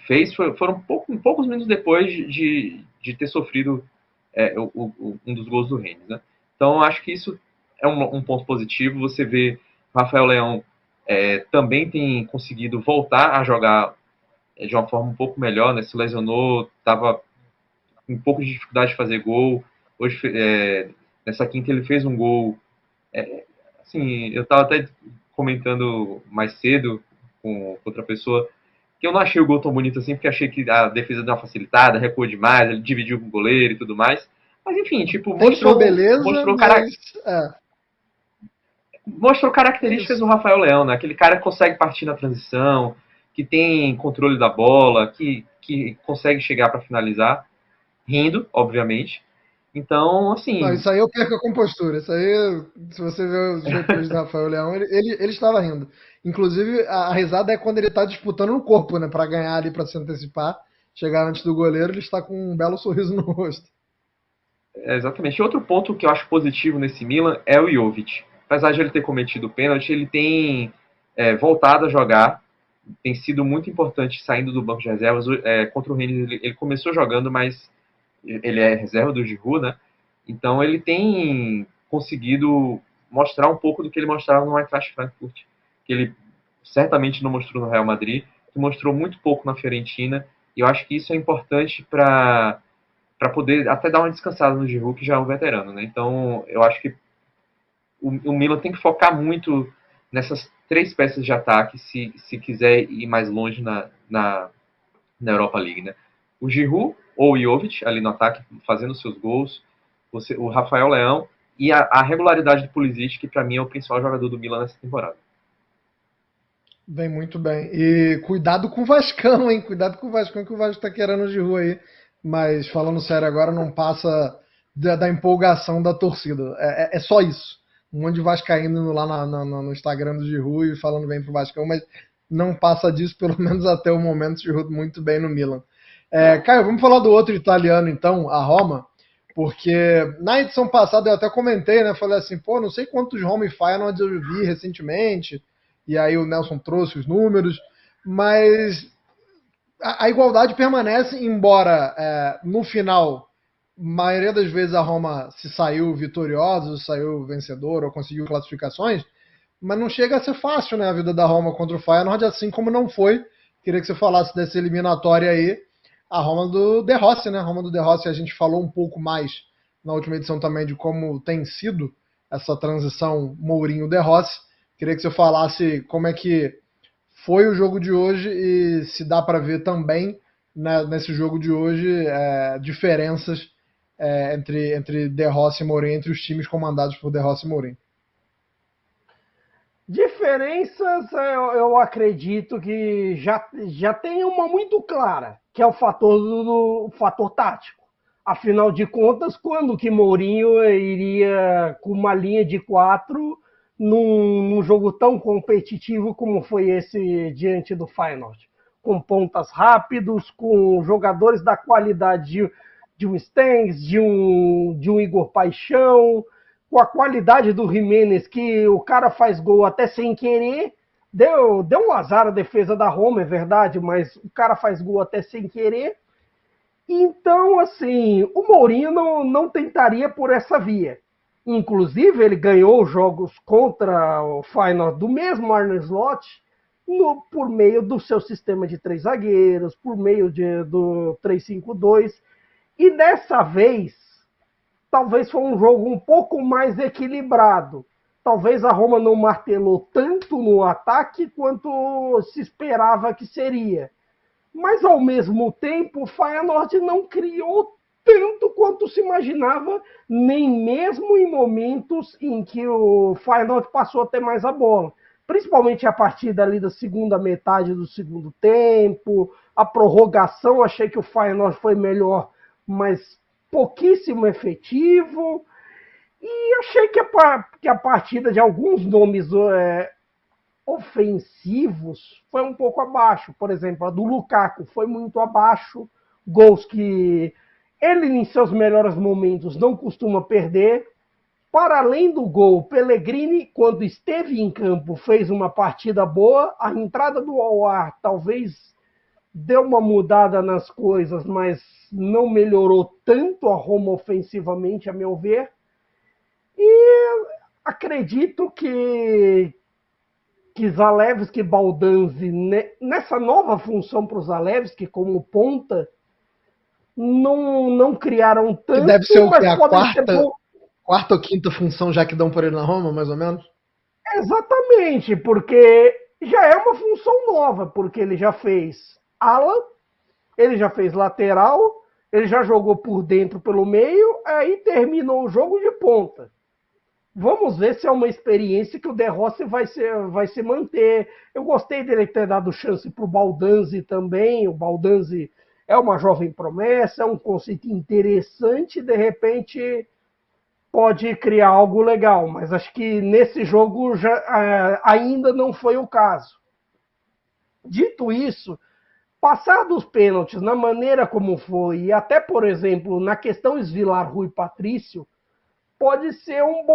fez, foram poucos minutos depois de ter sofrido um dos gols do Rennes, né? Então acho que isso é um ponto positivo. Você vê Rafael Leão também tem conseguido voltar a jogar de uma forma um pouco melhor, né? Se lesionou, estava com um pouco de dificuldade de fazer gol. Hoje, nessa quinta, ele fez um gol. Assim, eu estava até comentando mais cedo com outra pessoa que eu não achei o gol tão bonito assim, porque achei que a defesa deu uma facilitada, recuou demais, ele dividiu com o goleiro e tudo mais. Mas enfim, tipo, mostrou mostrou características do Rafael Leão, né? Aquele cara que consegue partir na transição, que tem controle da bola, que consegue chegar para finalizar, rindo, obviamente. Então, assim... Não, isso aí eu perco a compostura. Isso aí, se você ver os replays do Rafael Leão, ele estava rindo. Inclusive, a risada é quando ele está disputando no corpo, né? Para ganhar ali, para se antecipar, chegar antes do goleiro, ele está com um belo sorriso no rosto. Exatamente. Outro ponto que eu acho positivo nesse Milan é o Jovic. Apesar de ele ter cometido o pênalti, ele tem voltado a jogar, tem sido muito importante saindo do banco de reservas. Contra o Rennes ele começou jogando, mas ele é reserva do Giroud, né? Então ele tem conseguido mostrar um pouco do que ele mostrava no Eintracht Frankfurt, que ele certamente não mostrou no Real Madrid, que mostrou muito pouco na Fiorentina, e eu acho que isso é importante para poder até dar uma descansada no Giroud, que já é um veterano, né? Então eu acho que o Milan tem que focar muito nessas 3 peças de ataque se quiser ir mais longe na Europa League, né? O Giroud ou o Jovic ali no ataque, fazendo seus gols, o Rafael Leão e a regularidade do Pulisic, que para mim é o principal jogador do Milan nessa temporada. Bem, muito bem. E cuidado com o Vascão, hein? Cuidado com o Vascão, que o Vasco tá querendo o Giroud aí. Mas, falando sério agora, não passa da empolgação da torcida. É só isso. Um monte de vascaíno indo lá no Instagram do Giroud e falando bem pro Vascão, mas não passa disso, pelo menos até o momento, o Giroud muito bem no Milan. Caio, vamos falar do outro italiano, então, a Roma, porque na edição passada eu até comentei, né? Falei assim, não sei quantos Roma e Feyenoord eu vi recentemente, e aí o Nelson trouxe os números, mas a igualdade permanece, embora no final, a maioria das vezes a Roma se saiu vitoriosa, saiu vencedora ou conseguiu classificações, mas não chega a ser fácil, né, a vida da Roma contra o Feyenoord, assim como não foi. Queria que você falasse dessa eliminatória aí, a Roma do De Rossi, né? A Roma do De Rossi, a gente falou um pouco mais na última edição também de como tem sido essa transição Mourinho-De Rossi. Queria que você falasse como é que foi o jogo de hoje e se dá para ver também, né, nesse jogo de hoje diferenças entre De Rossi e Mourinho, entre os times comandados por De Rossi e Mourinho. Diferenças, eu acredito que já tem uma muito clara, que é o fator fator tático. Afinal de contas, quando que Mourinho iria com uma linha de 4 num jogo tão competitivo como foi esse diante do Feyenoord? Com pontas rápidos, com jogadores da qualidade de um Stengs, de um Igor Paixão, com a qualidade do Jimenez, que o cara faz gol até sem querer. Deu um azar a defesa da Roma, é verdade, mas o cara faz gol até sem querer. Então, assim, o Mourinho não tentaria por essa via. Inclusive, ele ganhou jogos contra o Feyenoord do mesmo Arne Slot por meio do seu sistema de 3 zagueiros, por meio do 3-5-2. E dessa vez, talvez foi um jogo um pouco mais equilibrado. Talvez a Roma não martelou tanto no ataque quanto se esperava que seria. Mas, ao mesmo tempo, o Feyenoord não criou tanto quanto se imaginava, nem mesmo em momentos em que o Feyenoord passou a ter mais a bola. Principalmente a partir dali da segunda metade do segundo tempo, a prorrogação, achei que o Feyenoord foi melhor, mas pouquíssimo efetivo. E achei que a partida de alguns nomes ofensivos foi um pouco abaixo. Por exemplo, a do Lukaku foi muito abaixo. Gols que ele, em seus melhores momentos, não costuma perder. Para além do gol, Pellegrini, quando esteve em campo, fez uma partida boa. A entrada do Aouar talvez deu uma mudada nas coisas, mas não melhorou tanto a Roma ofensivamente, a meu ver. E acredito que Zalewski e Baldanzi, nessa nova função para o Zalewski como ponta, não criaram tanto. Que deve ser o que? A quarta ou quinta função já que dão por ele na Roma, mais ou menos? Exatamente, porque já é uma função nova, porque ele já fez ala, ele já fez lateral, ele já jogou por dentro pelo meio, aí terminou o jogo de ponta. Vamos ver se é uma experiência que o De Rossi vai se manter. Eu gostei dele ter dado chance para o Baldanzi também. O Baldanzi é uma jovem promessa, é um conceito interessante, de repente pode criar algo legal, mas acho que nesse jogo ainda não foi o caso. Dito isso, passar dos pênaltis na maneira como foi, e até, por exemplo, na questão Svilar, Rui Patrício, pode ser um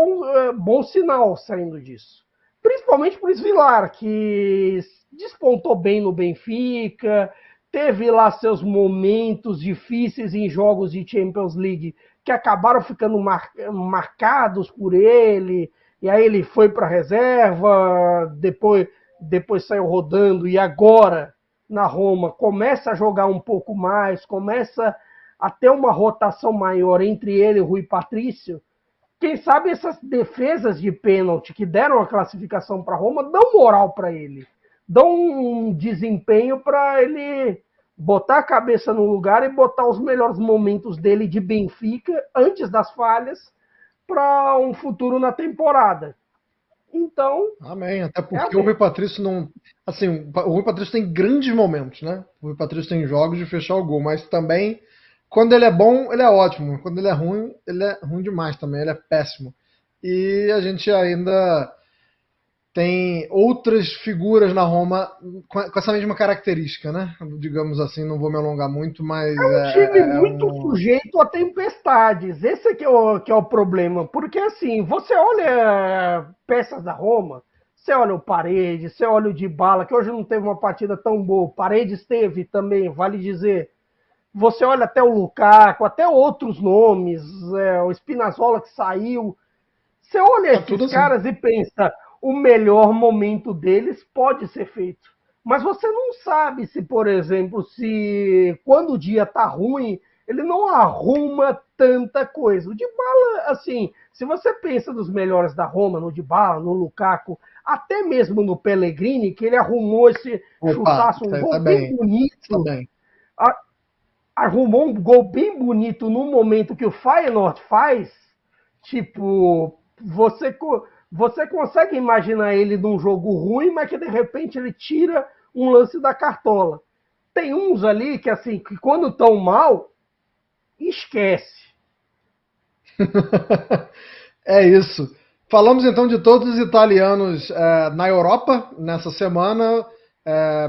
bom sinal saindo disso. Principalmente para o Svilar, que despontou bem no Benfica, teve lá seus momentos difíceis em jogos de Champions League que acabaram ficando marcados por ele, e aí ele foi para a reserva, depois saiu rodando, e agora, na Roma, começa a jogar um pouco mais, começa a ter uma rotação maior entre ele e o Rui Patrício. Quem sabe essas defesas de pênalti que deram a classificação para Roma dão moral para ele, dão um desempenho para ele botar a cabeça no lugar e botar os melhores momentos dele de Benfica, antes das falhas, para um futuro na temporada. Então... Amém, até porque o Rui Patrício não... Assim, o Rui Patrício tem grandes momentos, né? O Rui Patrício tem jogos de fechar o gol, mas também... Quando ele é bom, ele é ótimo. Quando ele é ruim demais também. Ele é péssimo. E a gente ainda tem outras figuras na Roma com essa mesma característica, né? Digamos assim, não vou me alongar muito, mas... É um time muito sujeito a tempestades. Esse que é o problema. Porque, assim, você olha peças da Roma, você olha o Paredes, você olha o Dybala, que hoje não teve uma partida tão boa. O Paredes teve também, vale dizer... Você olha até o Lukaku, até outros nomes, o Spinazzola que saiu. Você olha esses caras e pensa, o melhor momento deles pode ser feito. Mas você não sabe se, por exemplo, quando o dia tá ruim, ele não arruma tanta coisa. O Dybala, assim, se você pensa nos melhores da Roma, no Dybala, no Lukaku, até mesmo no Pellegrini, que ele arrumou esse chutaço, um gol bem bonito. Arrumou um gol bem bonito no momento que o Feyenoord faz. Tipo, você consegue imaginar ele num jogo ruim, mas que de repente ele tira um lance da cartola. Tem uns ali que, assim, que quando estão mal, esquece. É isso. Falamos então de todos os italianos na Europa nessa semana.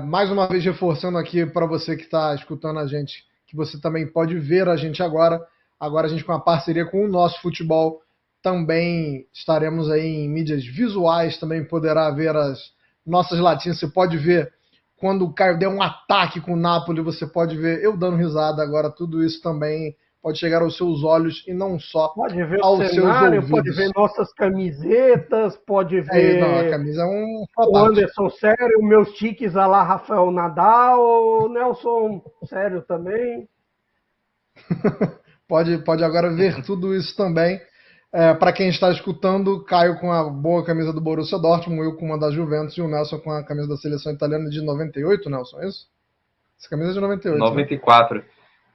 Mais uma vez reforçando aqui para você que está escutando a gente, que você também pode ver a gente agora. Agora a gente com a parceria com o Nosso Futebol também estaremos aí em mídias visuais, também poderá ver as nossas latinhas. Você pode ver quando o Caio der um ataque com o Napoli, você pode ver eu dando risada. Agora tudo isso também pode chegar aos seus olhos e não só pode ver aos o cenário, seus ouvidos. Pode ver nossas camisetas, pode ver não, a camisa é um o Anderson sério, meus tiques a lá Rafael Nadal, o Nelson sério também. Pode agora ver tudo isso também. Para quem está escutando, Caio com a boa camisa do Borussia Dortmund, eu com uma da Juventus e o Nelson com a camisa da seleção italiana de 98, Nelson, é isso? Essa camisa é de 98, 94. Né?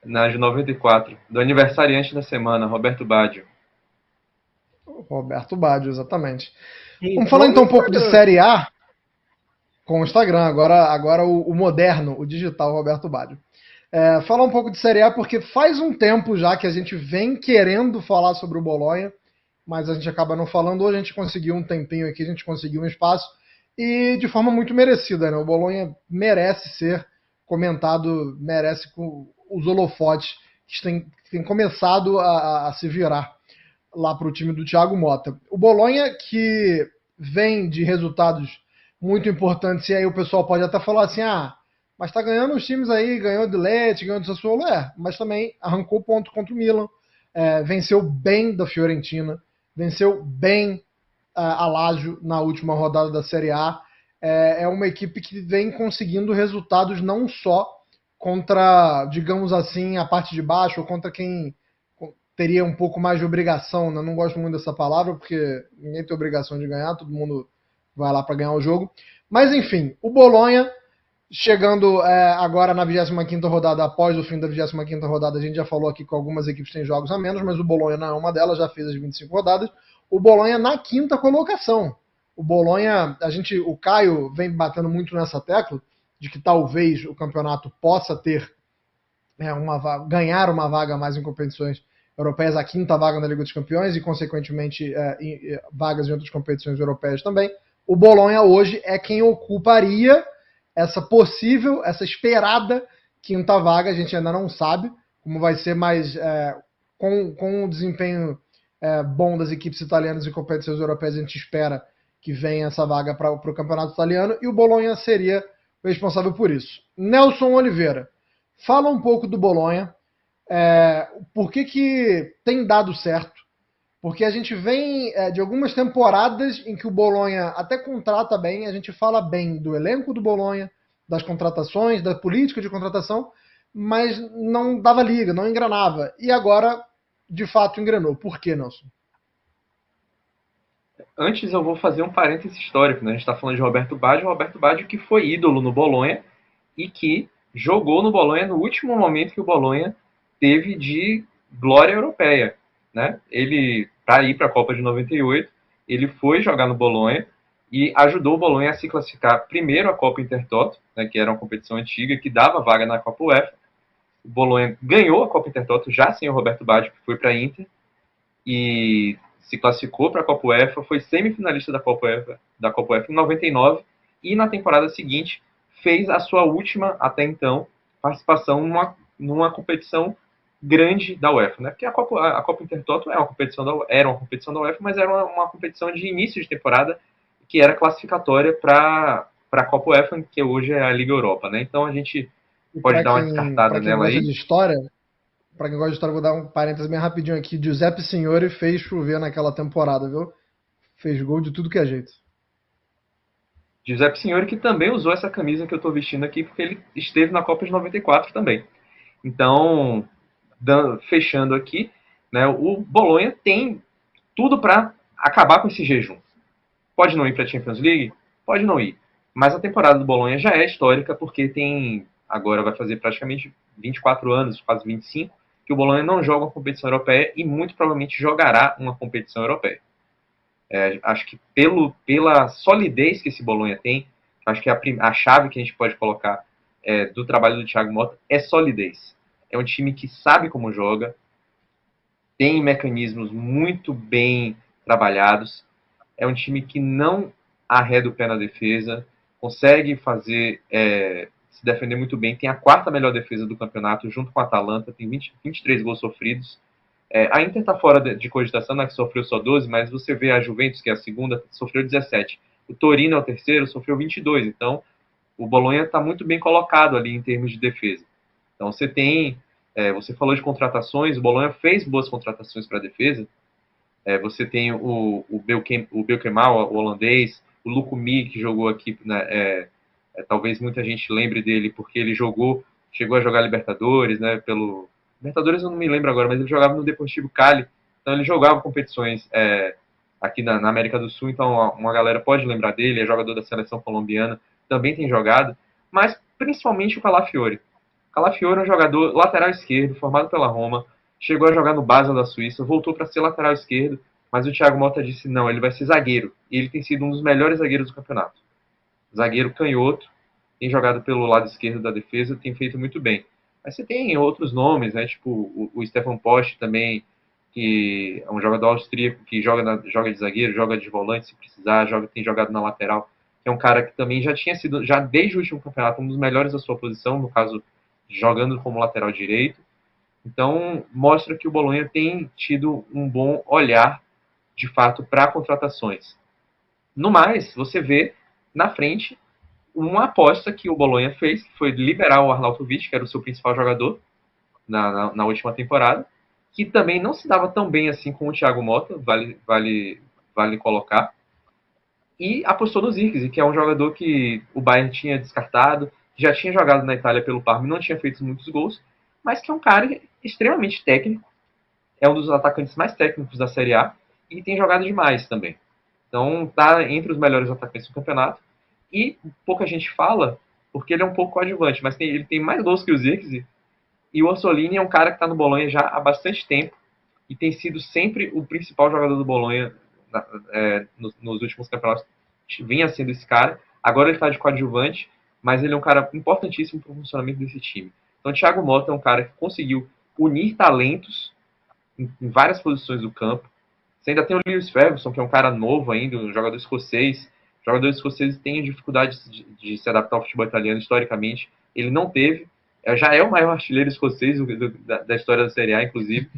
Na de 94. Do aniversariante da semana, Roberto Baggio. Roberto Baggio, exatamente. Vamos falar então um pouco de Série A com o Instagram, agora o moderno, o digital Roberto Baggio. Falar um pouco de Série A porque faz um tempo já que a gente vem querendo falar sobre o Bolonha, mas a gente acaba não falando. Hoje a gente conseguiu um tempinho aqui, a gente conseguiu um espaço e de forma muito merecida, né? O Bolonha merece ser comentado, merece com os holofotes que têm começado a se virar lá para o time do Thiago Motta. O Bolonha que vem de resultados muito importantes, e aí o pessoal pode até falar assim, mas tá ganhando os times aí, ganhou do Lecce, ganhou do Sassuolo, mas também arrancou ponto contra o Milan, venceu bem da Fiorentina, venceu bem a Lazio na última rodada da Série A. É uma equipe que vem conseguindo resultados não só contra, digamos assim, a parte de baixo, ou contra quem teria um pouco mais de obrigação, né? Não gosto muito dessa palavra, porque ninguém tem obrigação de ganhar, todo mundo vai lá para ganhar o jogo. Mas enfim, o Bolonha chegando agora na 25ª rodada, após o fim da 25ª rodada, a gente já falou aqui que algumas equipes têm jogos a menos, mas o Bolonha não é uma delas, já fez as 25 rodadas. O Bolonha na 5ª colocação. O Bolonha, o Caio vem batendo muito nessa tecla, de que talvez o campeonato possa ter ganhar uma vaga a mais em competições europeias, a 5ª vaga na Liga dos Campeões e, consequentemente, vagas em outras competições europeias também. O Bolonha hoje é quem ocuparia essa possível, essa esperada 5ª vaga. A gente ainda não sabe como vai ser, mas com o desempenho bom das equipes italianas em competições europeias, a gente espera que venha essa vaga para o campeonato italiano, e o Bolonha seria o responsável por isso. Nelson Oliveira, fala um pouco do Bolonha, por que tem dado certo, porque a gente vem de algumas temporadas em que o Bolonha até contrata bem, a gente fala bem do elenco do Bolonha, das contratações, da política de contratação, mas não dava liga, não engranava. E agora, de fato, engrenou. Por quê, Nelson? Antes eu vou fazer um parêntese histórico, né? A gente está falando de Roberto Baggio que foi ídolo no Bolonha e que jogou no Bolonha no último momento que o Bolonha teve de glória europeia, né? Ele, para ir para a Copa de 98, ele foi jogar no Bolonha e ajudou o Bolonha a se classificar primeiro a Copa Intertoto, né, que era uma competição antiga que dava vaga na Copa UEFA. O Bolonha ganhou a Copa Intertoto já sem o Roberto Baggio, que foi para a Inter, e se classificou para a Copa UEFA, foi semifinalista da Copa UEFA em 99, e na temporada seguinte fez a sua última, até então, participação numa competição grande da UEFA, né? Porque a Copa Intertoto era uma competição da UEFA, mas era uma competição de início de temporada que era classificatória para a Copa UEFA, que hoje é a Liga Europa, né? Então a gente pode dar uma descartada nela aí. Para quem gosta de história, vou dar um parênteses bem rapidinho aqui. Giuseppe Signori fez chover naquela temporada, viu? Fez gol de tudo que é jeito. Giuseppe Signori, que também usou essa camisa que eu estou vestindo aqui, porque ele esteve na Copa de 94 também. Então, fechando aqui, né, o Bolonha tem tudo para acabar com esse jejum. Pode não ir para a Champions League? Pode não ir. Mas a temporada do Bolonha já é histórica, porque agora vai fazer praticamente 24 anos, quase 25, que o Bolonha não joga uma competição europeia e muito provavelmente jogará uma competição europeia. Acho que pela solidez que esse Bolonha tem, acho que a chave que a gente pode colocar do trabalho do Thiago Motta é solidez. É um time que sabe como joga, tem mecanismos muito bem trabalhados, é um time que não arreda o pé na defesa, consegue se defender muito bem, tem a quarta melhor defesa do campeonato, junto com a Atalanta, tem 23 gols sofridos. A Inter está fora de cogitação, né, que sofreu só 12, mas você vê a Juventus, que é a segunda, sofreu 17. O Torino é o terceiro, sofreu 22. Então, o Bolonha está muito bem colocado ali em termos de defesa. Então, você falou de contratações, o Bolonha fez boas contratações para a defesa. Você tem o Belkemal, o holandês, o Lukumi, que jogou aqui, né, talvez muita gente lembre dele, porque ele chegou a jogar Libertadores, né, Libertadores eu não me lembro agora, mas ele jogava no Deportivo Cali, então ele jogava competições aqui na América do Sul, então uma galera pode lembrar dele, é jogador da seleção colombiana, também tem jogado, mas principalmente o Calafiori. O Calafiori é um jogador lateral esquerdo, formado pela Roma, chegou a jogar no Basel da Suíça, voltou para ser lateral esquerdo, mas o Thiago Motta disse não, ele vai ser zagueiro, e ele tem sido um dos melhores zagueiros do campeonato. Zagueiro canhoto, tem jogado pelo lado esquerdo da defesa, tem feito muito bem. Mas você tem outros nomes, né? Tipo o Stefan Posch também, que é um jogador austríaco que joga de zagueiro, joga de volante se precisar, tem jogado na lateral, que é um cara que também já tinha sido, já desde o último campeonato, um dos melhores da sua posição, no caso, jogando como lateral direito. Então, mostra que o Bolonha tem tido um bom olhar, de fato, para contratações. No mais, você vê na frente uma aposta que o Bolonha fez, que foi liberar o Arnautovic, que era o seu principal jogador na última temporada, que também não se dava tão bem assim com o Thiago Motta, vale colocar, e apostou no Zirkzee, que é um jogador que o Bayern tinha descartado, já tinha jogado na Itália pelo Parma e não tinha feito muitos gols, mas que é um cara extremamente técnico, é um dos atacantes mais técnicos da Série A e tem jogado demais também. Então está entre os melhores atacantes do campeonato. E pouca gente fala, porque ele é um pouco coadjuvante, mas ele tem mais gols que o Zirkzee. E o Orsolini é um cara que está no Bolonha já há bastante tempo e tem sido sempre o principal jogador do Bolonha nos últimos campeonatos. Vinha sendo esse cara. Agora ele está de coadjuvante, mas ele é um cara importantíssimo para o funcionamento desse time. Então o Thiago Motta é um cara que conseguiu unir talentos em várias posições do campo. Você ainda tem o Lewis Ferguson, que é um cara novo ainda, um jogador escocês. Jogadores escoceses têm dificuldade de se adaptar ao futebol italiano historicamente. Ele não teve. Já é o maior artilheiro escocês da história da Série A, inclusive.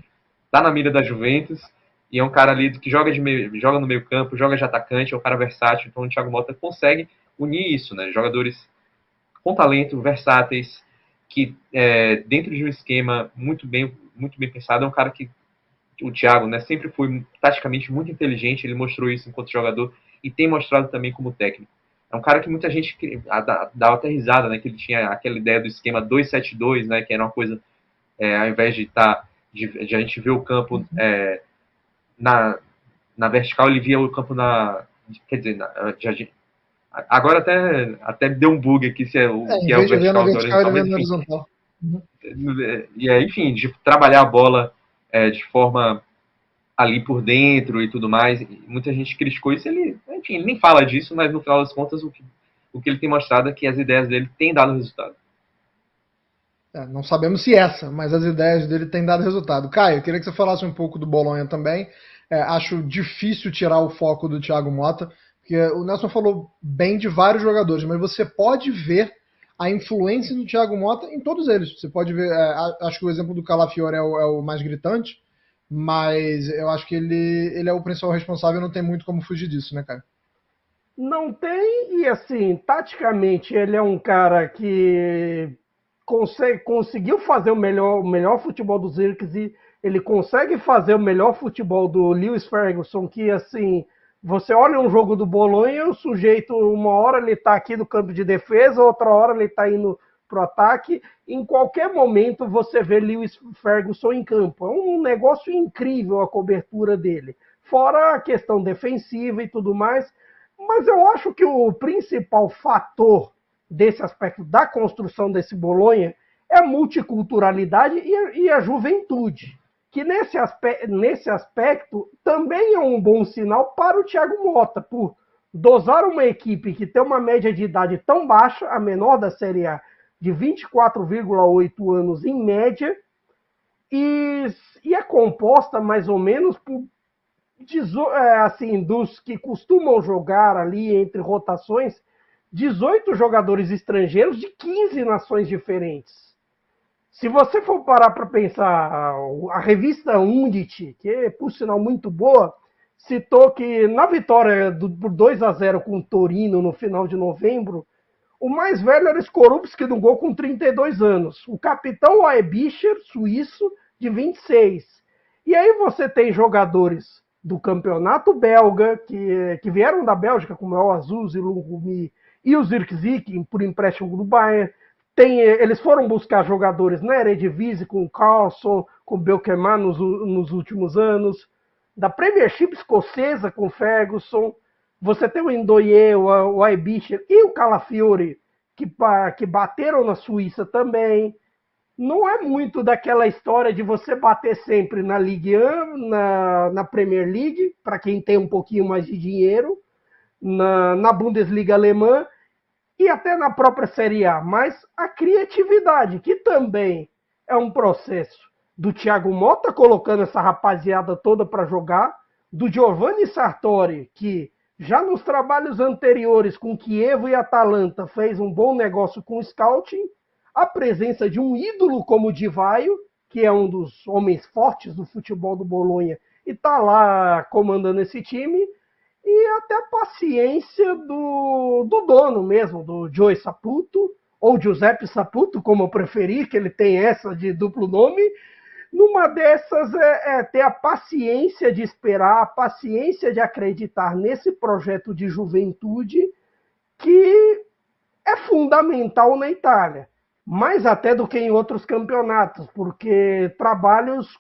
Está na mira da Juventus. E é um cara ali que joga no meio campo, joga de atacante, é um cara versátil. Então o Thiago Motta consegue unir isso, né? Jogadores com talento, versáteis, que dentro de um esquema muito bem pensado. É um cara que o Thiago, né, sempre foi taticamente muito inteligente. Ele mostrou isso enquanto jogador e tem mostrado também como técnico. É um cara que muita gente dava até risada, né, que ele tinha aquela ideia do esquema 2-7-2, né, que era uma coisa, ao invés de a gente ver o campo na vertical, ele via o campo quer dizer, agora até deu um bug aqui, se é o que é o vertical, horizontal. Enfim, de trabalhar a bola de forma ali por dentro e tudo mais. Muita gente criticou isso, ele nem fala disso, mas no final das contas o que ele tem mostrado é que as ideias dele têm dado resultado. Não sabemos se mas as ideias dele têm dado resultado. Caio, eu queria que você falasse um pouco do Bolonha também. Acho difícil tirar o foco do Thiago Motta, porque o Nelson falou bem de vários jogadores, mas você pode ver a influência do Thiago Motta em todos eles. Você pode ver, acho que o exemplo do Calafiori é o mais gritante, mas eu acho que ele é o principal responsável e não tem muito como fugir disso, né, cara? Não tem, e assim, taticamente ele é um cara que conseguiu fazer o melhor futebol do Zirkzee, ele consegue fazer o melhor futebol do Lewis Ferguson, que assim, você olha um jogo do Bolonha, o sujeito, uma hora ele tá aqui no campo de defesa, outra hora ele tá indo pro ataque, em qualquer momento você vê Lewis Ferguson em campo. É um negócio incrível a cobertura dele. Fora a questão defensiva e tudo mais, Mas eu acho que o principal fator desse aspecto da construção desse Bolonha é a multiculturalidade e a juventude, que nesse aspecto também é um bom sinal para o Thiago Motta, por dosar uma equipe que tem uma média de idade tão baixa, a menor da Série A, de 24,8 anos em média, e é composta mais ou menos por assim, dos que costumam jogar ali entre rotações, 18 jogadores estrangeiros de 15 nações diferentes. Se você for parar para pensar, a revista Undit, que é, por sinal, muito boa, citou que na vitória por 2-0 com o Torino no final de novembro, o mais velho era Skorupski no gol com 32 anos. O capitão Aebischer, suíço, de 26. E aí você tem jogadores do campeonato belga, que vieram da Bélgica, como é o Azuz, o Lungumi e o Zirkzee, por empréstimo do Bayern. Eles foram buscar jogadores na Eredivisie, com o Carlson, com o Belkeman nos últimos anos. Da Premiership escocesa, com o Ferguson. Você tem o Ndoye, o Aebischer e o Calafiori, que bateram na Suíça também. Não é muito daquela história de você bater sempre na Ligue 1, na Premier League, para quem tem um pouquinho mais de dinheiro, na Bundesliga alemã e até na própria Série A. Mas a criatividade, que também é um processo do Thiago Motta colocando essa rapaziada toda para jogar, do Giovanni Sartori, que já nos trabalhos anteriores com Chievo e Atalanta fez um bom negócio com o scouting, a presença de um ídolo como o Divaio, que é um dos homens fortes do futebol do Bolonha, e está lá comandando esse time, e até a paciência do dono mesmo, do Joey Saputo, ou Giuseppe Saputo, como eu preferi, que ele tem essa de duplo nome. Numa dessas é ter a paciência de esperar, a paciência de acreditar nesse projeto de juventude que é fundamental na Itália. Mais até do que em outros campeonatos, porque trabalhos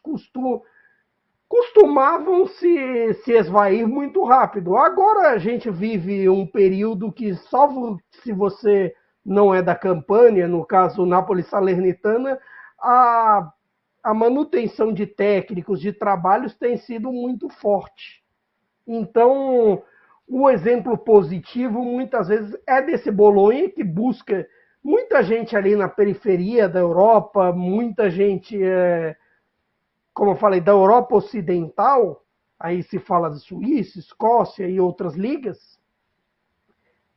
costumavam se esvair muito rápido. Agora a gente vive um período que, salvo se você não é da Campania, no caso Napoli-Salernitana, a manutenção de técnicos, de trabalhos tem sido muito forte. Então, o exemplo positivo muitas vezes é desse Bolonha, que busca muita gente ali na periferia da Europa, muita gente, como eu falei, da Europa Ocidental, aí se fala de Suíça, Escócia e outras ligas.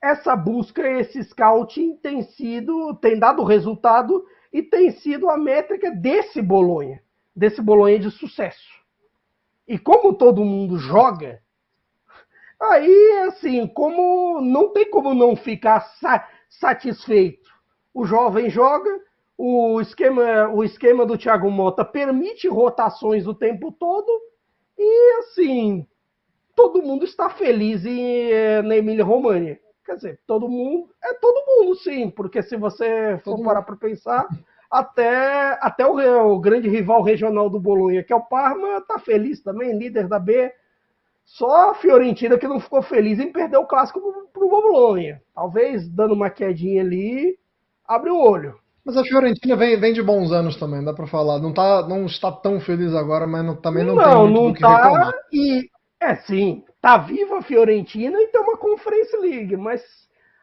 Essa busca, esse scouting tem dado resultado e tem sido a métrica desse Bolonha de sucesso. E como todo mundo joga, aí, assim, como não tem como não ficar satisfeito. O jovem joga, o esquema do Thiago Motta permite rotações o tempo todo e, assim, todo mundo está feliz na Emília-Romanha. Quer dizer, todo mundo, sim, porque se você for parar para pensar, até o grande rival regional do Bolonha, que é o Parma, está feliz também, líder da B. Só a Fiorentina que não ficou feliz em perder o clássico para o Bolonha. Talvez dando uma quedinha ali, abre o olho. Mas a Fiorentina vem de bons anos também, dá para falar. Não está tão feliz agora, mas também não tem muito do que reclamar. Sim, tá viva a Fiorentina e tem uma Conference League, mas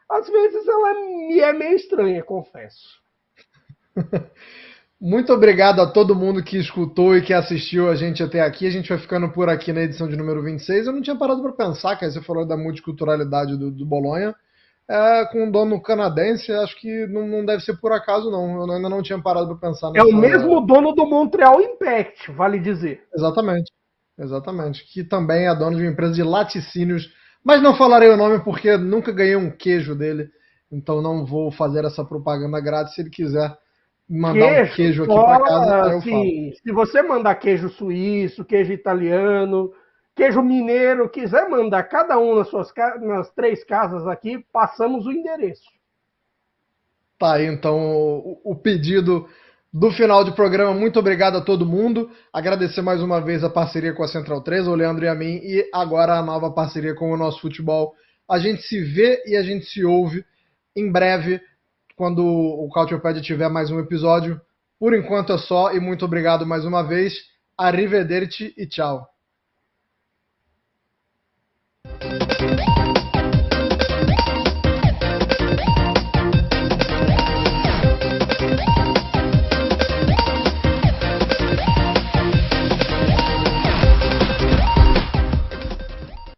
às vezes ela me é meio estranha, confesso. Muito obrigado a todo mundo que escutou e que assistiu a gente até aqui. A gente vai ficando por aqui na edição de número 26. Eu não tinha parado para pensar, que você falou da multiculturalidade do Bolonha. Com um dono canadense, acho que não deve ser por acaso, não. Eu ainda não tinha parado para pensar nessa... É o mesmo dono do Montreal Impact, vale dizer. Exatamente. Que também é dono de uma empresa de laticínios. Mas não falarei o nome porque nunca ganhei um queijo dele. Então não vou fazer essa propaganda grátis. Se ele quiser mandar um queijo aqui para casa, eu falo. Se você mandar queijo suíço, queijo italiano, queijo mineiro, quiser mandar cada um nas 3 casas aqui, passamos o endereço. Tá aí, então, o pedido do final de programa. Muito obrigado a todo mundo. Agradecer mais uma vez a parceria com a Central 3, o Leandro e a mim, e agora a nova parceria com o Nosso Futebol A gente se vê e a gente se ouve em breve, quando o Cautiopédia tiver mais um episódio. Por enquanto é só, e muito obrigado mais uma vez. Arrivederci e tchau.